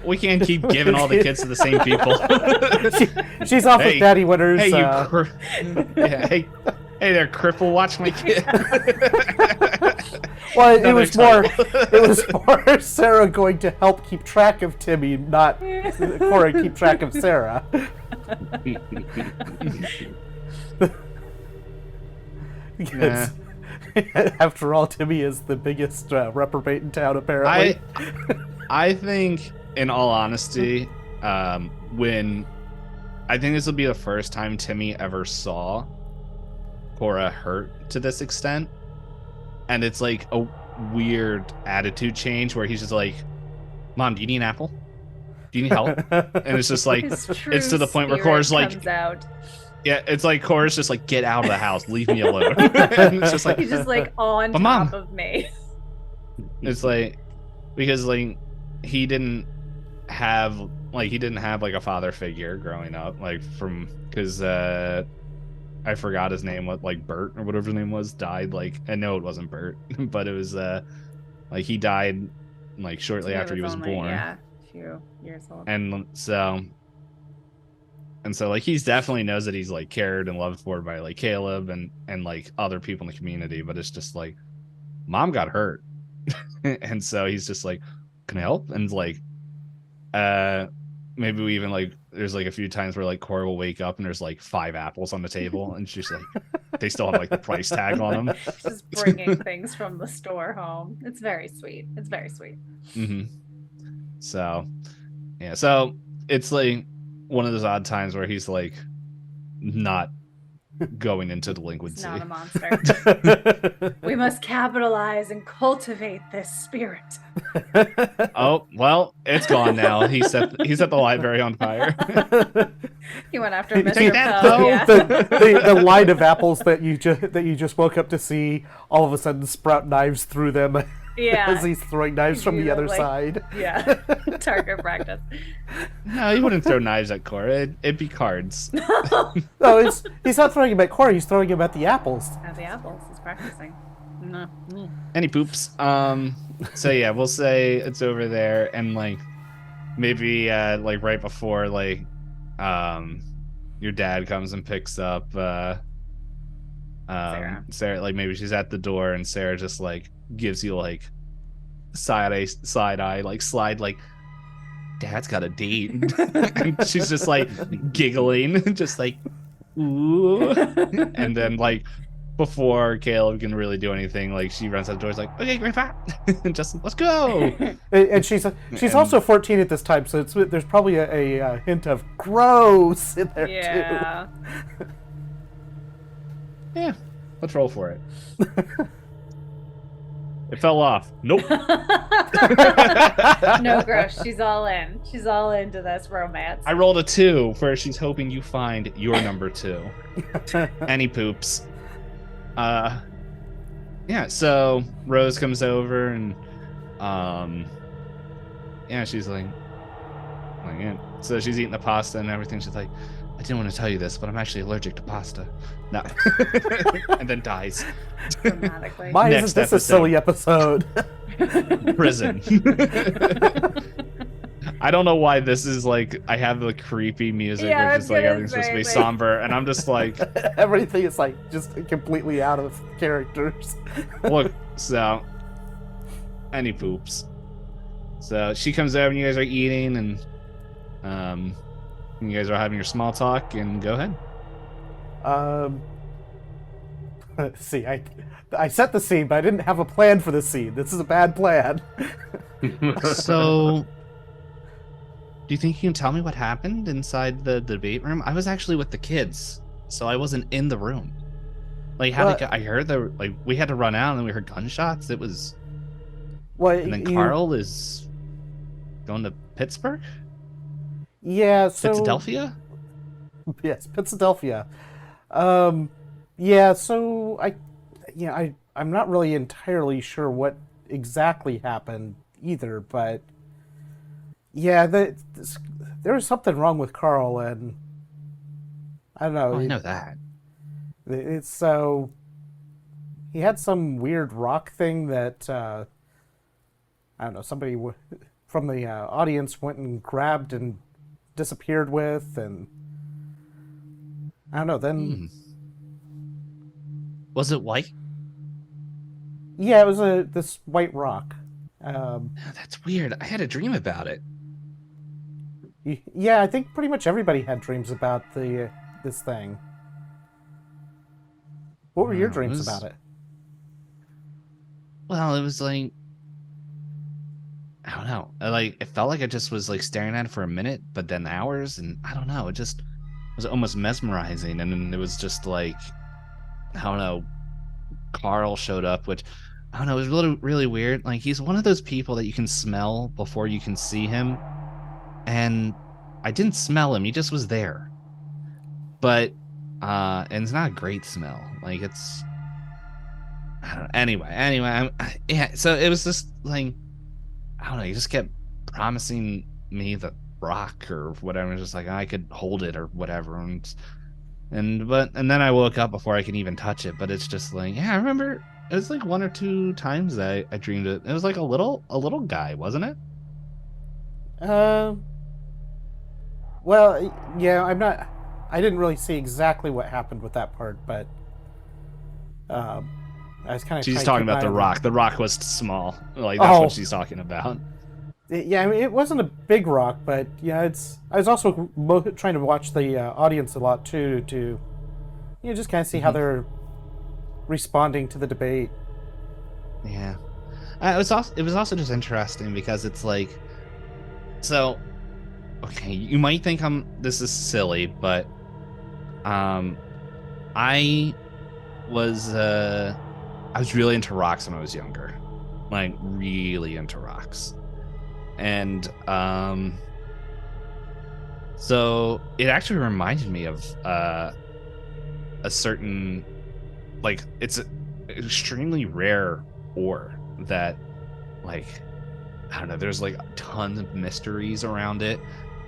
We can't keep giving all the kids to the same people.
She's off with Daddy Winners.
Hey, hey there, cripple! Watch my kid.
Well, it was more Sarah going to help keep track of Timmy, not Cora keep track of Sarah. Because after all, Timmy is the biggest reprobate in town, apparently.
I think, in all honesty, when I think this will be the first time Timmy ever saw Cora hurt to this extent, and it's like a weird attitude change where he's just like, "Mom, do you need an apple? Do you need help?" And it's just like it's to the point where Cora's like, yeah, it's like Cora's just like, "Get out of the house, leave me alone." And it's just like
he's just like on top of me.
It's like because like he didn't have like a father figure growing up, like because I forgot his name, what, like Bert or whatever his name was, died. Like, I know it wasn't Bert, but it was like he died like shortly after he was born.
Yeah, a few years old.
And so like he's definitely knows that he's like cared and loved for by like Caleb and like other people in the community, but it's just like mom got hurt. And so he's just like, can I help? And like maybe we even like there's like a few times where like Cora will wake up and there's like 5 apples on the table and she's like they still have like the price tag on them.
Just bringing things from the store home. It's very sweet. It's very sweet.
So yeah, so it's like one of those odd times where he's like not going into delinquency.
He's not a monster. We must capitalize and cultivate this spirit.
Oh, well, it's gone now. He set the library on fire.
He went after Mr. Poe. Yeah.
The line of apples that you just woke up to see all of a sudden sprout knives through them.
Yeah.
As he's throwing knives from the other side.
Yeah. Target practice.
No, he wouldn't throw knives at Cora. It'd be cards.
No, he's not throwing them at Cora. He's throwing them at the apples.
At the apples. He's practicing. No.
Any poops. So yeah, we'll say it's over there, and like maybe like right before like your dad comes and picks up Sarah, like maybe she's at the door and Sarah just like gives you like side eye like slide like dad's got a date. And she's just like giggling, just like ooh. And then like before Caleb can really do anything, like she runs out the door, like, okay, grandpa, just let's go.
And she's also 14 at this time, so there's probably a hint of gross in there too.
Yeah, let's roll for it. It fell off. Nope.
No gross. She's all in. She's all into this romance.
I rolled a 2 for she's hoping you find your number 2. Any poops. Yeah, so Rose comes over and yeah, she's like yeah. So she's eating the pasta and everything. She's like, I didn't want to tell you this, but I'm actually allergic to pasta. No. And then dies.
Dramatically.
Why isn't this a silly episode?
Prison. I don't know why this is like, I have the creepy music,
Yeah,
which is like everything's supposed to be somber, and I'm just like...
Everything is like just completely out of characters.
Look, so... Any poops. So she comes over and you guys are eating, and you guys are having your small talk, and go ahead.
Let's see, I set the scene, but I didn't have a plan for the scene. This is a bad plan.
So... Do you think you can tell me what happened inside the debate room? I was actually with the kids, so I wasn't in the room. Like, I heard we had to run out, and then we heard gunshots. It was... and then Carl is going to Pittsburgh?
Yeah, so...
Philadelphia?
Yes, Philadelphia. Yeah, so I'm not really entirely sure what exactly happened either, but... Yeah, there was something wrong with Carl, and I don't know.
Oh, I know that.
It's so he had some weird rock thing that I don't know. Somebody from the audience went and grabbed and disappeared with, and I don't know. Then
was it white?
Yeah, it was this white rock.
That's weird. I had a dream about it.
Yeah, I think pretty much everybody had dreams about this thing. What were your dreams about it?
Well, it was like, I don't know. Like, it felt like I just was like staring at it for a minute, but then hours, and I don't know. It just was almost mesmerizing, and then it was just like, I don't know. Carl showed up, which I don't know. It was really, really weird. Like, he's one of those people that you can smell before you can see him. And I didn't smell him. He just was there. But, and it's not a great smell. Like, it's, I don't know. Anyway, yeah. So it was just like, I don't know. He just kept promising me the rock or whatever. Just like I could hold it or whatever. And then I woke up before I could even touch it. But it's just like, yeah, I remember it was like 1 or 2 times that I dreamed it. It was like a little guy, wasn't it?
Well, yeah, I didn't really see exactly what happened with that part, but I was kind of.
She's talking about the rock. The rock was small. Like that's what she's talking about.
Yeah, I mean, it wasn't a big rock, but yeah, I was also trying to watch the audience a lot too, to just kind of see how they're responding to the debate.
Yeah, it was also just interesting because it's like, so, okay, you might think this is silly, but I was really into rocks when I was younger, like really into rocks. And so it actually reminded me of a certain, like, it's an extremely rare ore that, like, I don't know, there's like tons of mysteries around it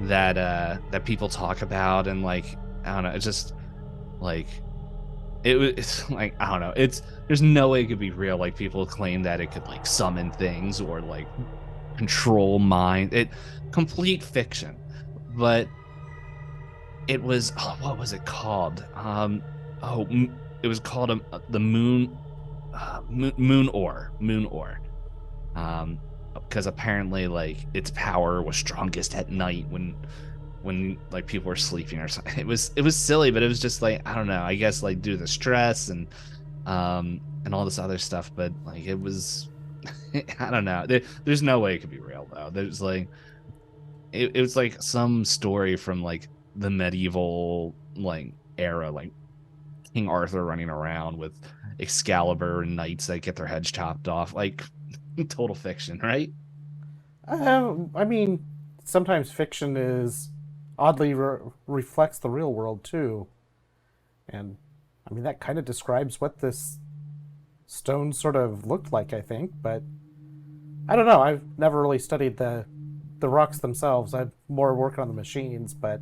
that people talk about, and like, I don't know, it's just like it's like, I don't know, there's no way it could be real. Like, people claim that it could like summon things or like control mind. Complete fiction. But it was, what was it called? It was called the moon ore. Because apparently, like, its power was strongest at night when like people were sleeping or something. It was silly, but it was just like, I don't know, I guess like due to the stress and all this other stuff. But like, it was I don't know. There's no way it could be real though. There's like, it was like some story from like the medieval like era, like King Arthur running around with Excalibur and knights that get their heads chopped off. Like, total fiction, right?
I mean, sometimes fiction is oddly reflects the real world too, and I mean that kind of describes what this stone sort of looked like, I think. But I don't know. I've never really studied the rocks themselves. I'm more working on the machines, but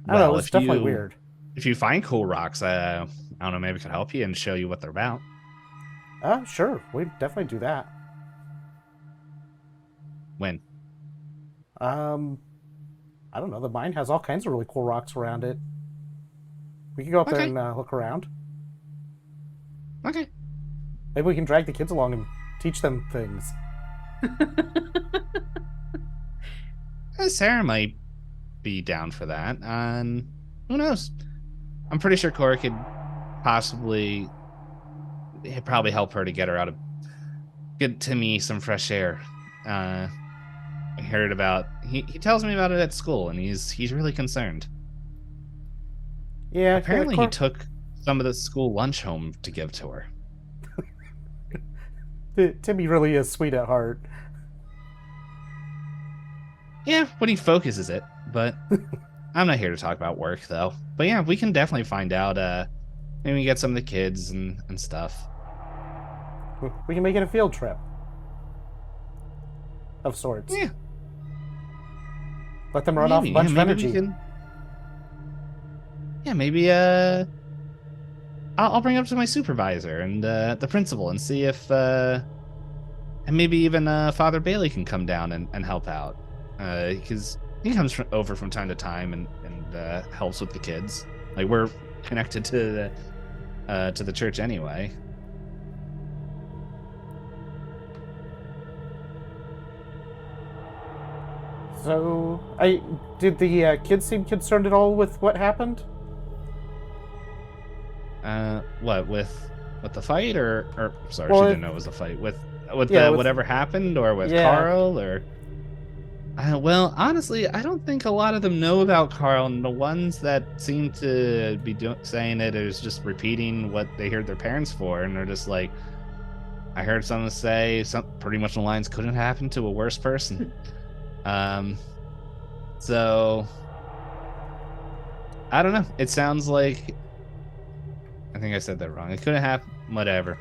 I don't know. It's definitely weird.
If you find cool rocks, I don't know, maybe I could help you and show you what they're about.
Sure. We definitely do that.
When?
I don't know. The mine has all kinds of really cool rocks around it. We can go up there and look around.
Okay.
Maybe we can drag the kids along and teach them things.
Sarah might be down for that. Who knows? I'm pretty sure Cora could probably help her to get Timmy some fresh air. I heard about, he tells me about it at school, and he's really concerned.
Yeah,
apparently he took some of the school lunch home to give to her.
Timmy really is sweet at heart.
Yeah, when he focuses it, but I'm not here to talk about work, though. But yeah, we can definitely find out. Maybe we get some of the kids and stuff.
We can make it a field trip. Of sorts.
Yeah.
Let them run off a bunch of energy.
Maybe I'll bring it up to my supervisor and the principal and see if and maybe even Father Bailey can come down and help out, because he comes over from time to time and helps with the kids. Like, we're connected to the church anyway.
So, did the kids seem concerned at all with what happened?
What, with the fight, or sorry, well, she didn't know it was a fight. With whatever happened, or with Carl, or well, honestly, I don't think a lot of them know about Carl, and the ones that seem to be saying it is just repeating what they heard their parents for, and they're just like, I heard someone say pretty much the lines, couldn't happen to a worse person. So I don't know. It sounds like, I think I said that wrong. It couldn't happen. Whatever.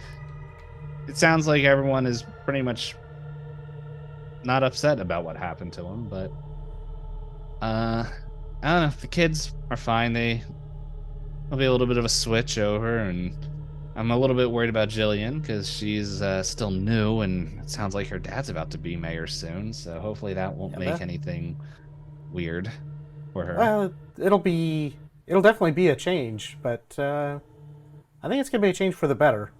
It sounds like everyone is pretty much not upset about what happened to him, but I don't know. If the kids are fine, there'll be a little bit of a switch over, and I'm a little bit worried about Jillian because she's still new, and it sounds like her dad's about to be mayor soon. So hopefully that won't make anything weird for her.
It'll definitely be a change, but I think it's gonna be a change for the better.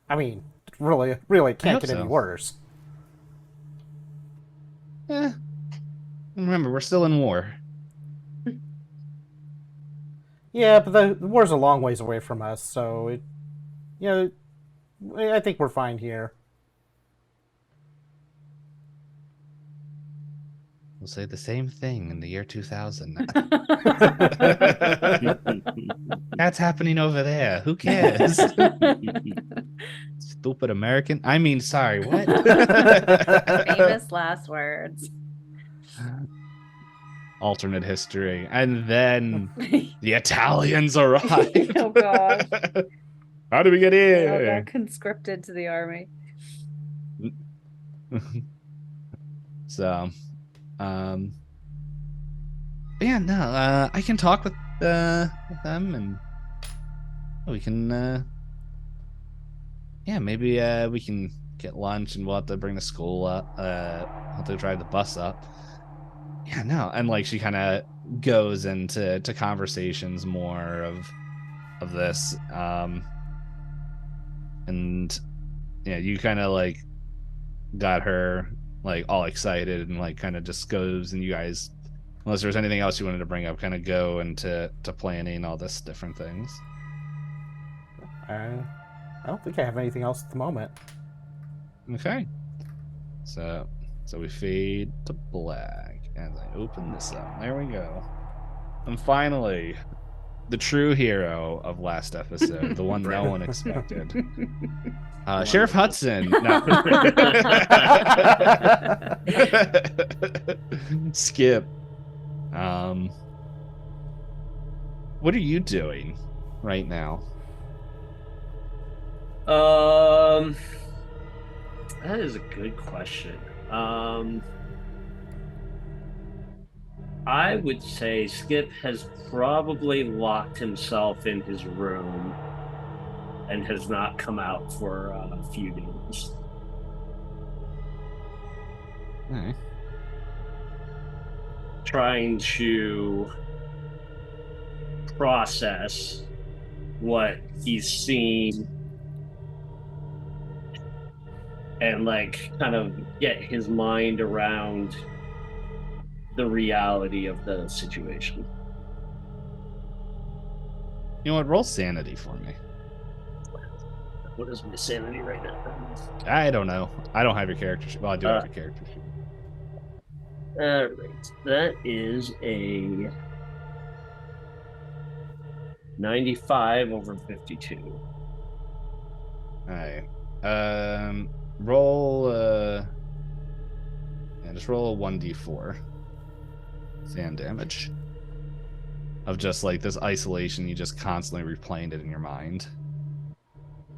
I mean, really, it can't get any worse.
Remember, we're still in war.
Yeah, but the war's a long ways away from us, so I think we're fine here.
We'll say the same thing in the year 2000. That's happening over there. Who cares? Stupid American. I mean, sorry, what?
Famous last words.
Alternate history. And then the Italians arrived.
Oh, gosh.
How did we get here?
They all got conscripted to the army.
So, yeah, no, I can talk with them, and we can, yeah, maybe we can get lunch, and we'll have to bring the school up. We'll have to drive the bus up. Yeah, no, and like she kind of goes into conversations more of this, and yeah, you kind of like got her like all excited and like kind of just goes, and you guys, unless there's anything else you wanted to bring up, kind of go into planning all this different things.
I don't think I have anything else at the moment.
Okay, so we fade to black as I open this up. There we go. And finally, the true hero of last episode, the one no one expected. Sheriff Hudson. No. Skip. What are you doing right now?
That is a good question. I would say Skip has probably locked himself in his room and has not come out for a few days.
Okay.
Trying to process what he's seen and like kind of get his mind around the reality of the situation.
You know what? Roll sanity for me.
What is my sanity right now?
I don't know. I don't have your character sheet. Well, I do have your character sheet.
All right. That is a 95 over 52.
All right. Roll. Yeah, just roll a 1d4 sand damage of just like this isolation. You just constantly replaying it in your mind.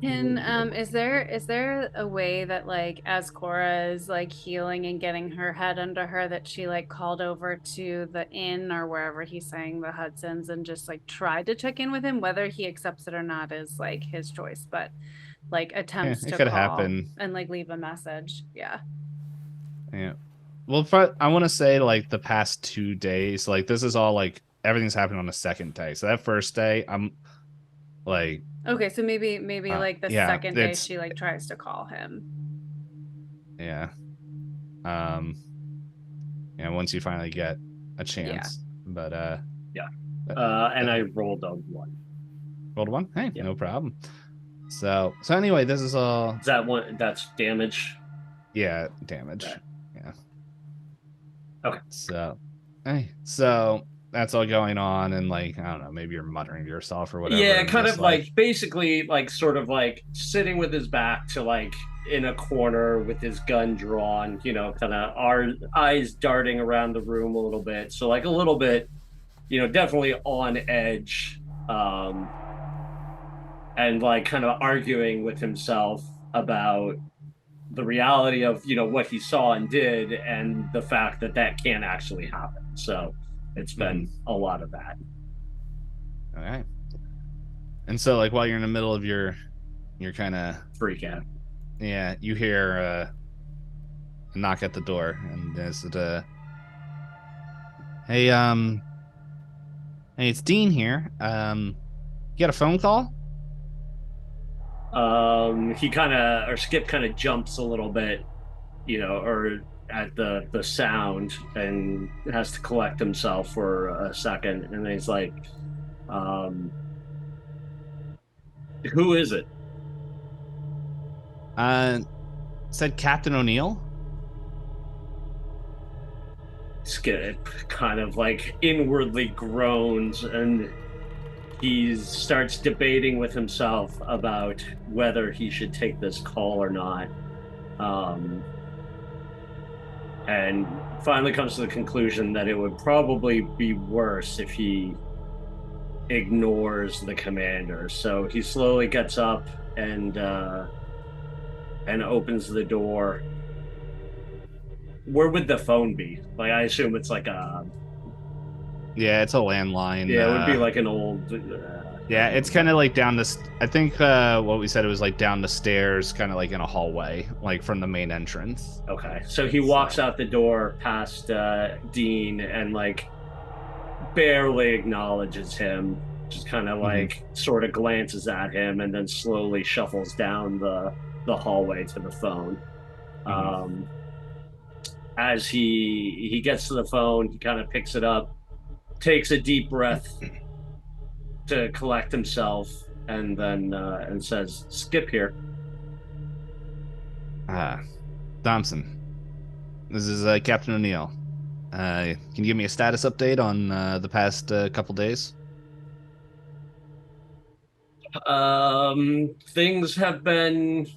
Can is there a way that like as Cora is like healing and getting her head under her that she like called over to the inn or wherever he's saying the Hudsons and just like tried to check in with him, whether he accepts it or not is like his choice, but like attempts to call
happen.
And like leave a message. Yeah.
Well, I want to say like the past 2 days, like this is all like everything's happening on the second day. So that first day, I'm like.
Okay, so maybe like the second day she like tries to call him.
Yeah. Yeah, once you finally get a chance. Yeah. But
yeah. And I rolled a 1.
Rolled a 1? Hey, yeah. No problem. So anyway, this is all.
Is that one? That's damage.
Yeah, damage.
Okay.
Yeah.
Okay.
So that's all going on, and like I don't know, maybe you're muttering to yourself or whatever.
Yeah, kind of like basically like sort of like sitting with his back to like in a corner with his gun drawn, you know, kind of our eyes darting around the room a little bit. So like a little bit, you know, definitely on edge, and like kind of arguing with himself about the reality of what he saw and did, and the fact that that can't actually happen. So it's been a lot of that.
All right. And so, like, while you're in the middle of your kind of
freak out,
yeah, you hear a knock at the door, and is it hey, it's Dean here. You got a phone call?
He kind of, or Skip kind of jumps a little bit, or at the sound, and has to collect himself for a second, and he's like, who is it?
Said Captain O'Neill.
Skip kind of like inwardly groans, and he starts debating with himself about whether he should take this call or not. And finally comes to the conclusion that it would probably be worse if he ignores the commander. So he slowly gets up and opens the door. Where would the phone be? Like, I assume it's like a...
Yeah, it's a landline.
Yeah, it would be like an old...
yeah, it's kind of like down the... I think what we said, it was like down the stairs, kind of like in a hallway, like from the main entrance.
Okay, so he walks out the door past Dean and like barely acknowledges him, just kind of like sort of glances at him, and then slowly shuffles down the hallway to the phone. As he gets to the phone, he kind of picks it up, takes a deep breath to collect himself, and then and says, "Skip here."
Thompson, this is Captain O'Neill. Can you give me a status update on the past couple days?
Things have been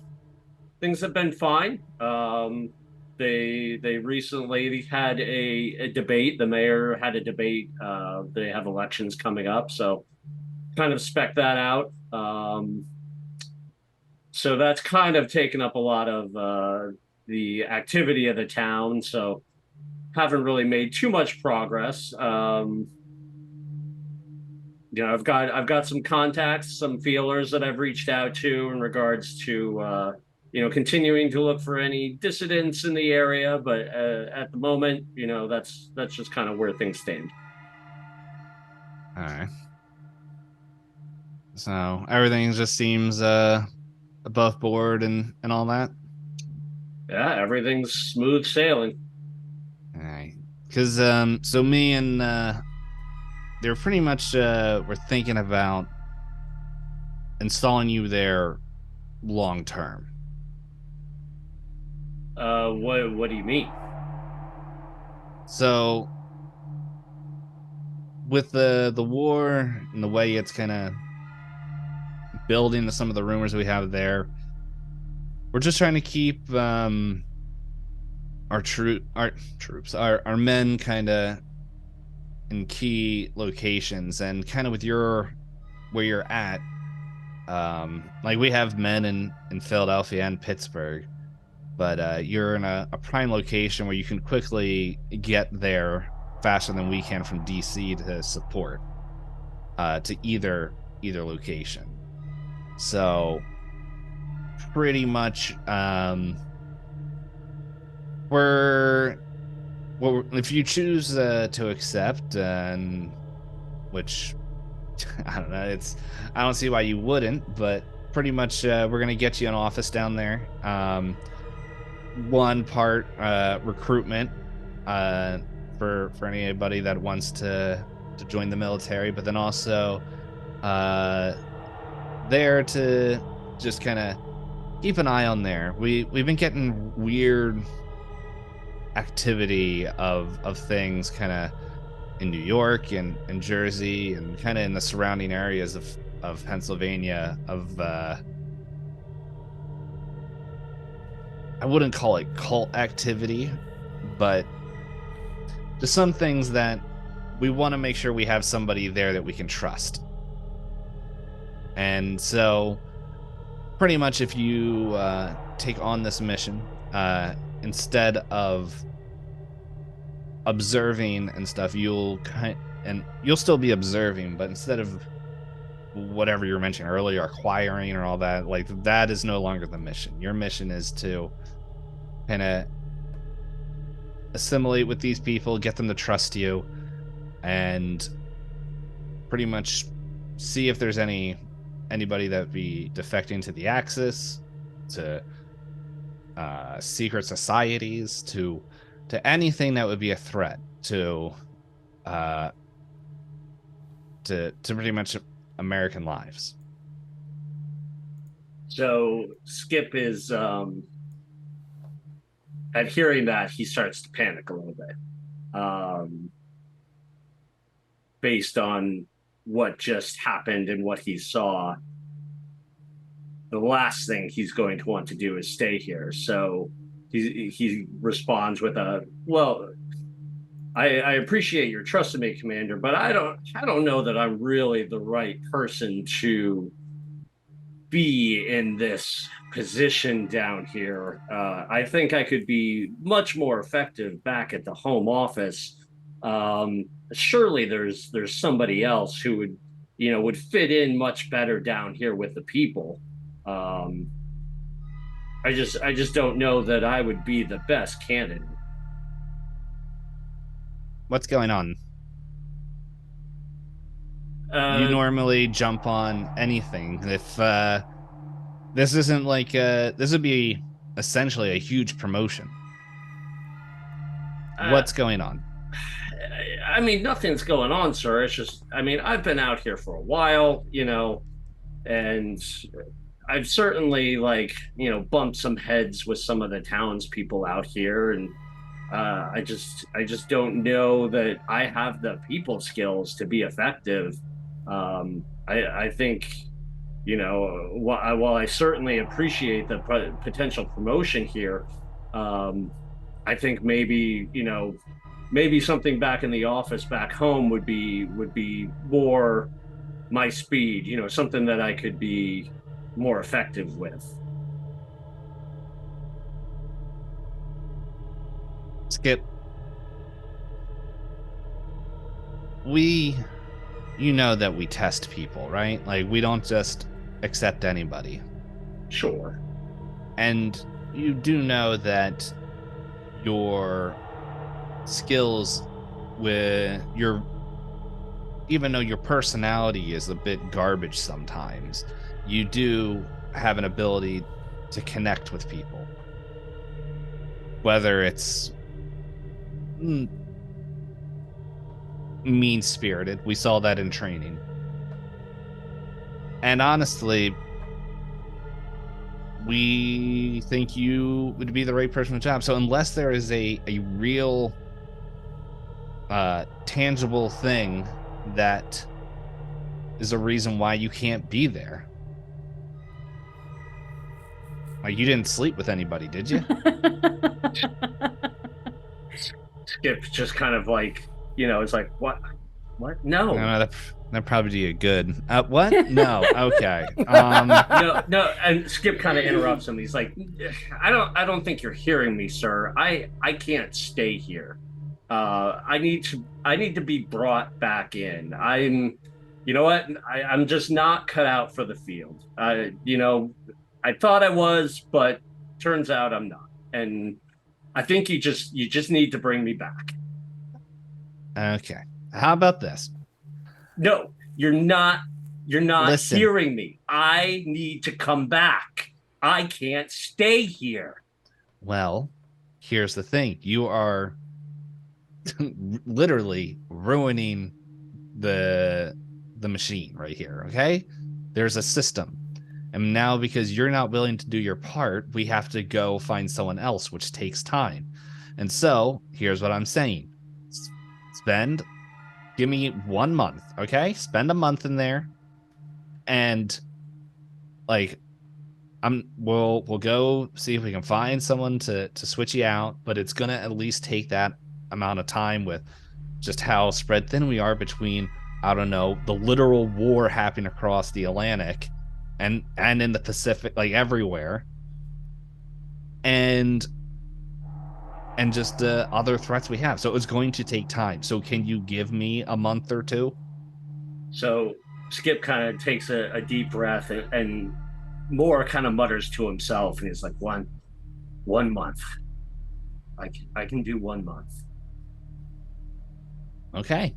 fine. They recently had a debate. The mayor had a debate. They have elections coming up, so kind of spec that out. So that's kind of taken up a lot of the activity of the town. So haven't really made too much progress. I've got some contacts, some feelers that I've reached out to in regards to continuing to look for any dissidents in the area, but at the moment, that's just kind of where things stand.
All right. So everything just seems above board and all that.
Yeah, everything's smooth sailing.
All right. Because so me and they're pretty much we're thinking about installing you there long term.
What do you mean?
So with the war and the way it's kind of building to some of the rumors we have there, we're just trying to keep our our men kind of in key locations, and kind of with where you're at, like we have men in Philadelphia and Pittsburgh, but you're in a prime location where you can quickly get there faster than we can from DC to support to either location. So pretty much if you choose to accept, and which I don't know, I don't see why you wouldn't, but pretty much we're gonna get you an office down there. One part recruitment for anybody that wants to join the military, but then also there to just kind of keep an eye on there. We've been getting weird activity of things kind of in New York and Jersey and kind of in the surrounding areas of Pennsylvania of I wouldn't call it cult activity, but just some things that we want to make sure we have somebody there that we can trust. And so pretty much if you take on this mission, instead of observing and stuff, you'll still be observing, but instead of whatever you were mentioning earlier, acquiring or all that, like that is no longer the mission. Your mission is to kind of assimilate with these people, get them to trust you, and pretty much see if there's anybody that be defecting to the Axis, to secret societies, to anything that would be a threat to pretty much American lives.
So Skip is at hearing that, he starts to panic a little bit, based on what just happened and what he saw. The last thing he's going to want to do is stay here. So he responds with well, I appreciate your trust in me, Commander, but I don't know that I'm really the right person to be in this position down here. I think I could be much more effective back at the home office. Surely there's somebody else who would fit in much better down here with the people. I just don't know that I would be the best candidate.
What's going on? You normally jump on anything. If this isn't like this would be essentially a huge promotion. What's going on?
I mean, nothing's going on, sir. It's just, I mean, I've been out here for a while, and I've certainly bumped some heads with some of the townspeople out here, and I just don't know that I have the people skills to be effective. I think, while I certainly appreciate the potential promotion here, I think maybe something back in the office back home would be more my speed, something that I could be more effective with.
Skip, you know that we test people, right? Like, we don't just accept anybody.
Sure.
And you do know that your skills even though your personality is a bit garbage sometimes, you do have an ability to connect with people. Whether it's mean-spirited, we saw that in training. And honestly, we think you would be the right person for the job. So unless there is a real tangible thing that is a reason why you can't be there. Like, you didn't sleep with anybody, did you?
Skip just kind of it's like, what? No.
No, that'd probably be a good. What? No. Okay.
No. And Skip kind of interrupts him. He's like, I don't think you're hearing me, sir. I can't stay here. I need to be brought back in. You know what? I'm just not cut out for the field. I thought I was, but turns out I'm not. And I think you just need to bring me back.
Okay. How about this?
No, you're not
Listen.
hearing me. I need to come back. I can't stay here.
Well, here's the thing. You are literally ruining the machine right here, okay? There's a system. And now, because you're not willing to do your part, we have to go find someone else, which takes time. And so, here's what I'm saying. Give me 1 month, okay? Spend a month in there. And we'll go see if we can find someone to switch you out, but it's gonna at least take that amount of time with just how spread thin we are between, I don't know, the literal war happening across the Atlantic and in the Pacific, like everywhere. and just other threats we have. So it's going to take time. So can you give me a month or two?
So Skip kind of takes a deep breath and more kind of mutters to himself, and he's like, one month. I can do 1 month.
Okay.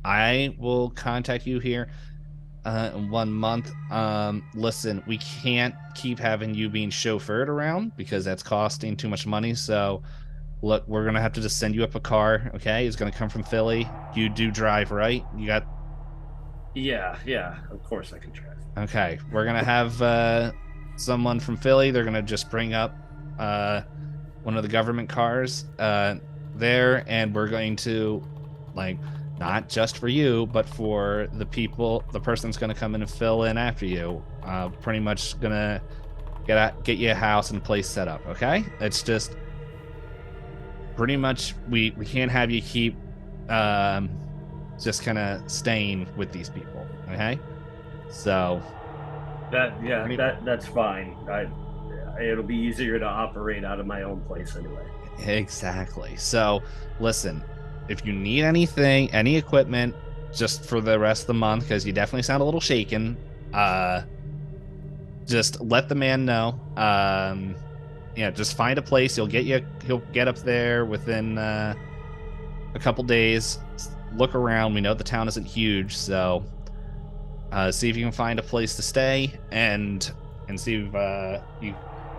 I will contact you here in 1 month. Listen, we can't keep having you being chauffeured around because that's costing too much money. So look, we're gonna have to just send you up a car. Okay, it's gonna come from Philly. You do drive, right? You got.
Yeah. Of course I can drive.
Okay, we're gonna have someone from Philly. They're gonna just bring up one of the government cars there, and we're going to, like, not just for you, but for the person's gonna come in and fill in after you. Pretty much gonna get you a house and place set up. Okay, it's just pretty much we can't have you keep just kind of staying with these people. Okay, so
that's fine. It'll be easier to operate out of my own place anyway.
Exactly. So listen, if you need anything, any equipment, just for the rest of the month, because you definitely sound a little shaken, just let the man know. Just find a place. He'll get up there within a couple days. Look around. We know the town isn't huge, so see if you can find a place to stay and see if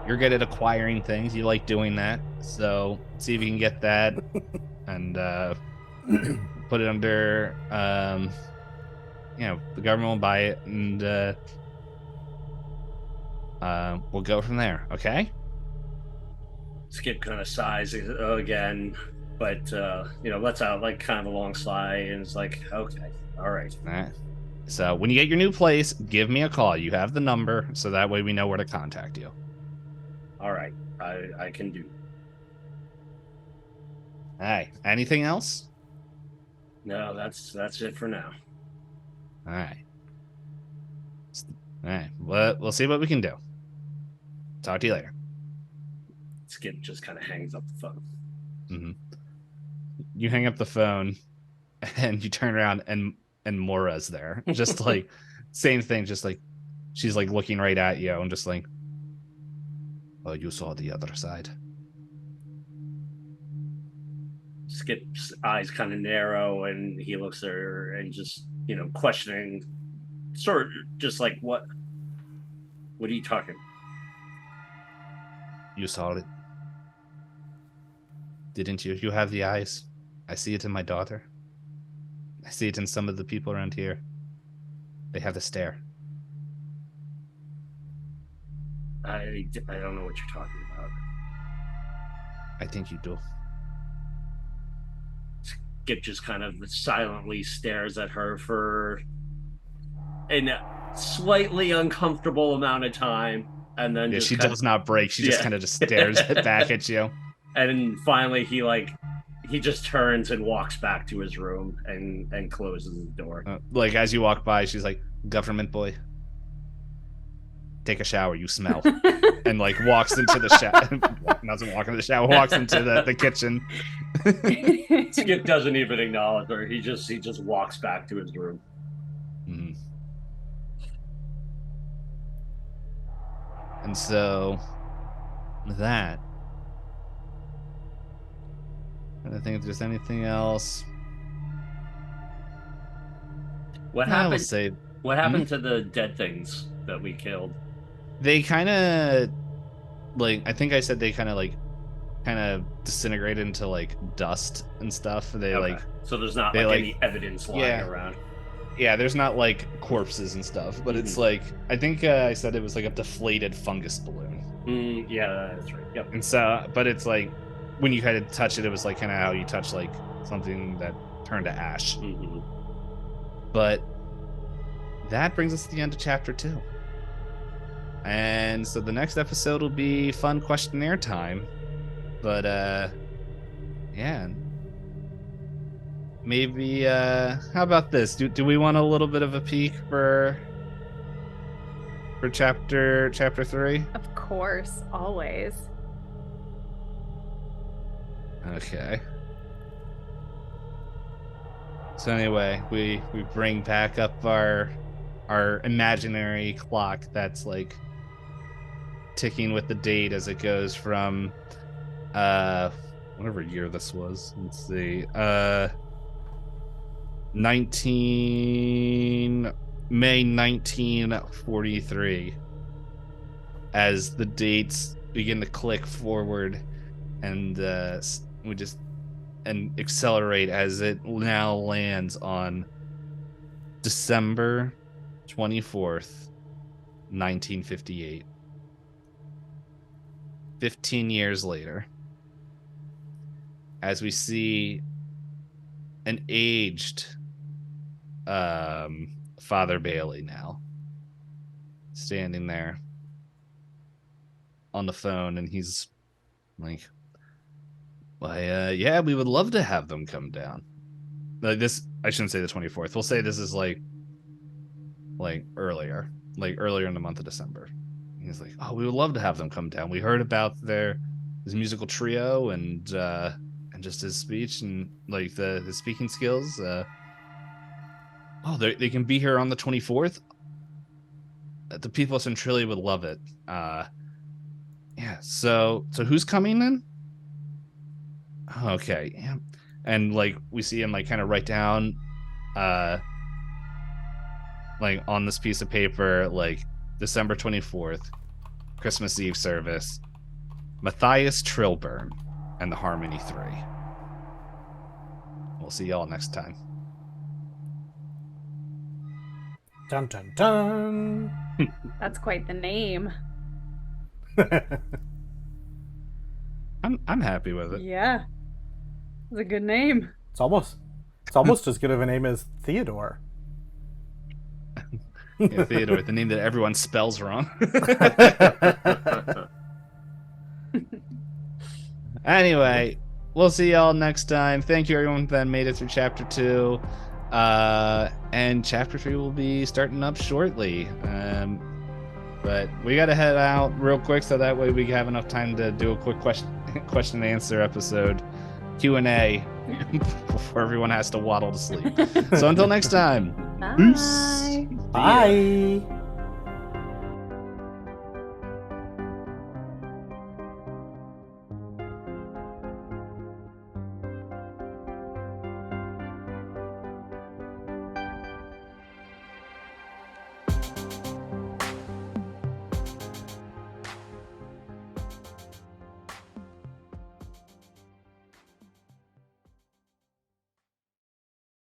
you're good at acquiring things. You like doing that, so see if you can get that and put it under. The government will buy it, and we'll go from there. Okay.
Skip kind of sighs again, but lets out like kind of a long sigh, and it's like, okay, all right.
So when you get your new place, give me a call. You have the number, so that way we know where to contact you.
All right, I can do.
Hey, anything else?
No, that's it for now.
All right. We'll see what we can do. Talk to you later.
Skip just kind of hangs up the phone.
Mm-hmm. You hang up the phone, and you turn around, and Mora's there. Just like, same thing, just like, she's like looking right at you, and just like, oh, you saw the other side.
Skip's eyes kind of narrow, and he looks at her and just, questioning, sort of just like, what are you talking?
You saw it. Didn't you? You have the eyes. I see it in my daughter. I see it in some of the people around here. They have the stare.
I don't know what you're talking about.
I think you do.
Skip just kind of silently stares at her for a slightly uncomfortable amount of time, and then
she does not break. She just kind of just stares back at you.
And finally, he just turns and walks back to his room and closes the door.
Like, as you walk by, she's like, "Government boy, take a shower. You smell." And like walks into the shower. Doesn't walk into the shower. Walks into the kitchen.
Skip doesn't even acknowledge her. He just walks back to his room.
Mm-hmm. And so that. I don't think if there's anything else.
What happened? What happened to the dead things that we killed?
They kind of, like, I think I said they kind of disintegrated into like dust and stuff. They okay.
So there's not any evidence lying around.
Yeah, there's not like corpses and stuff, but it's like, I think I said it was like a deflated fungus balloon.
Yeah, that's right. Yep.
And so, but it's like, when you kind of touch it, it was like kind of how you touch like something that turned to ash.
Mm-hmm.
But that brings us to the end of chapter 2. And so the next episode will be fun questionnaire time. But yeah. Maybe how about this? Do we want a little bit of a peek for chapter 3?
Of course, always.
Okay. So anyway, we bring back up our imaginary clock that's like ticking with the date as it goes from whatever year this was. Let's see. May 1943, as the dates begin to click forward, and we just accelerate as it now lands on December 24th, 1958. 15 years later, as we see an aged Father Bailey now standing there on the phone, and he's like, well, yeah, we would love to have them come down. Like this, I shouldn't say the 24th. We'll say this is like earlier in the month of December. He's like, oh, we would love to have them come down. We heard about his musical trio and just his speech and like his speaking skills. They can be here on the 24th. The people of Centralia would love it. Yeah. So who's coming in? Okay. Yeah. And like we see him like kind of write down, like on this piece of paper, like December 24th, Christmas Eve service, Matthias Trilburn and the Harmony 3. We'll see y'all next time.
Dun dun dun.
That's quite the name.
I'm happy with it.
Yeah. It's a good name.
It's almost as good of a name as Theodore.
Yeah, Theodore, the name that everyone spells wrong. Anyway, we'll see y'all next time. Thank you everyone that made it through chapter 2. And chapter 3 will be starting up shortly. But we gotta head out real quick so that way we have enough time to do a quick question and answer episode, Q&A, before everyone has to waddle to sleep. So until next time.
Bye.
Peace.
Bye.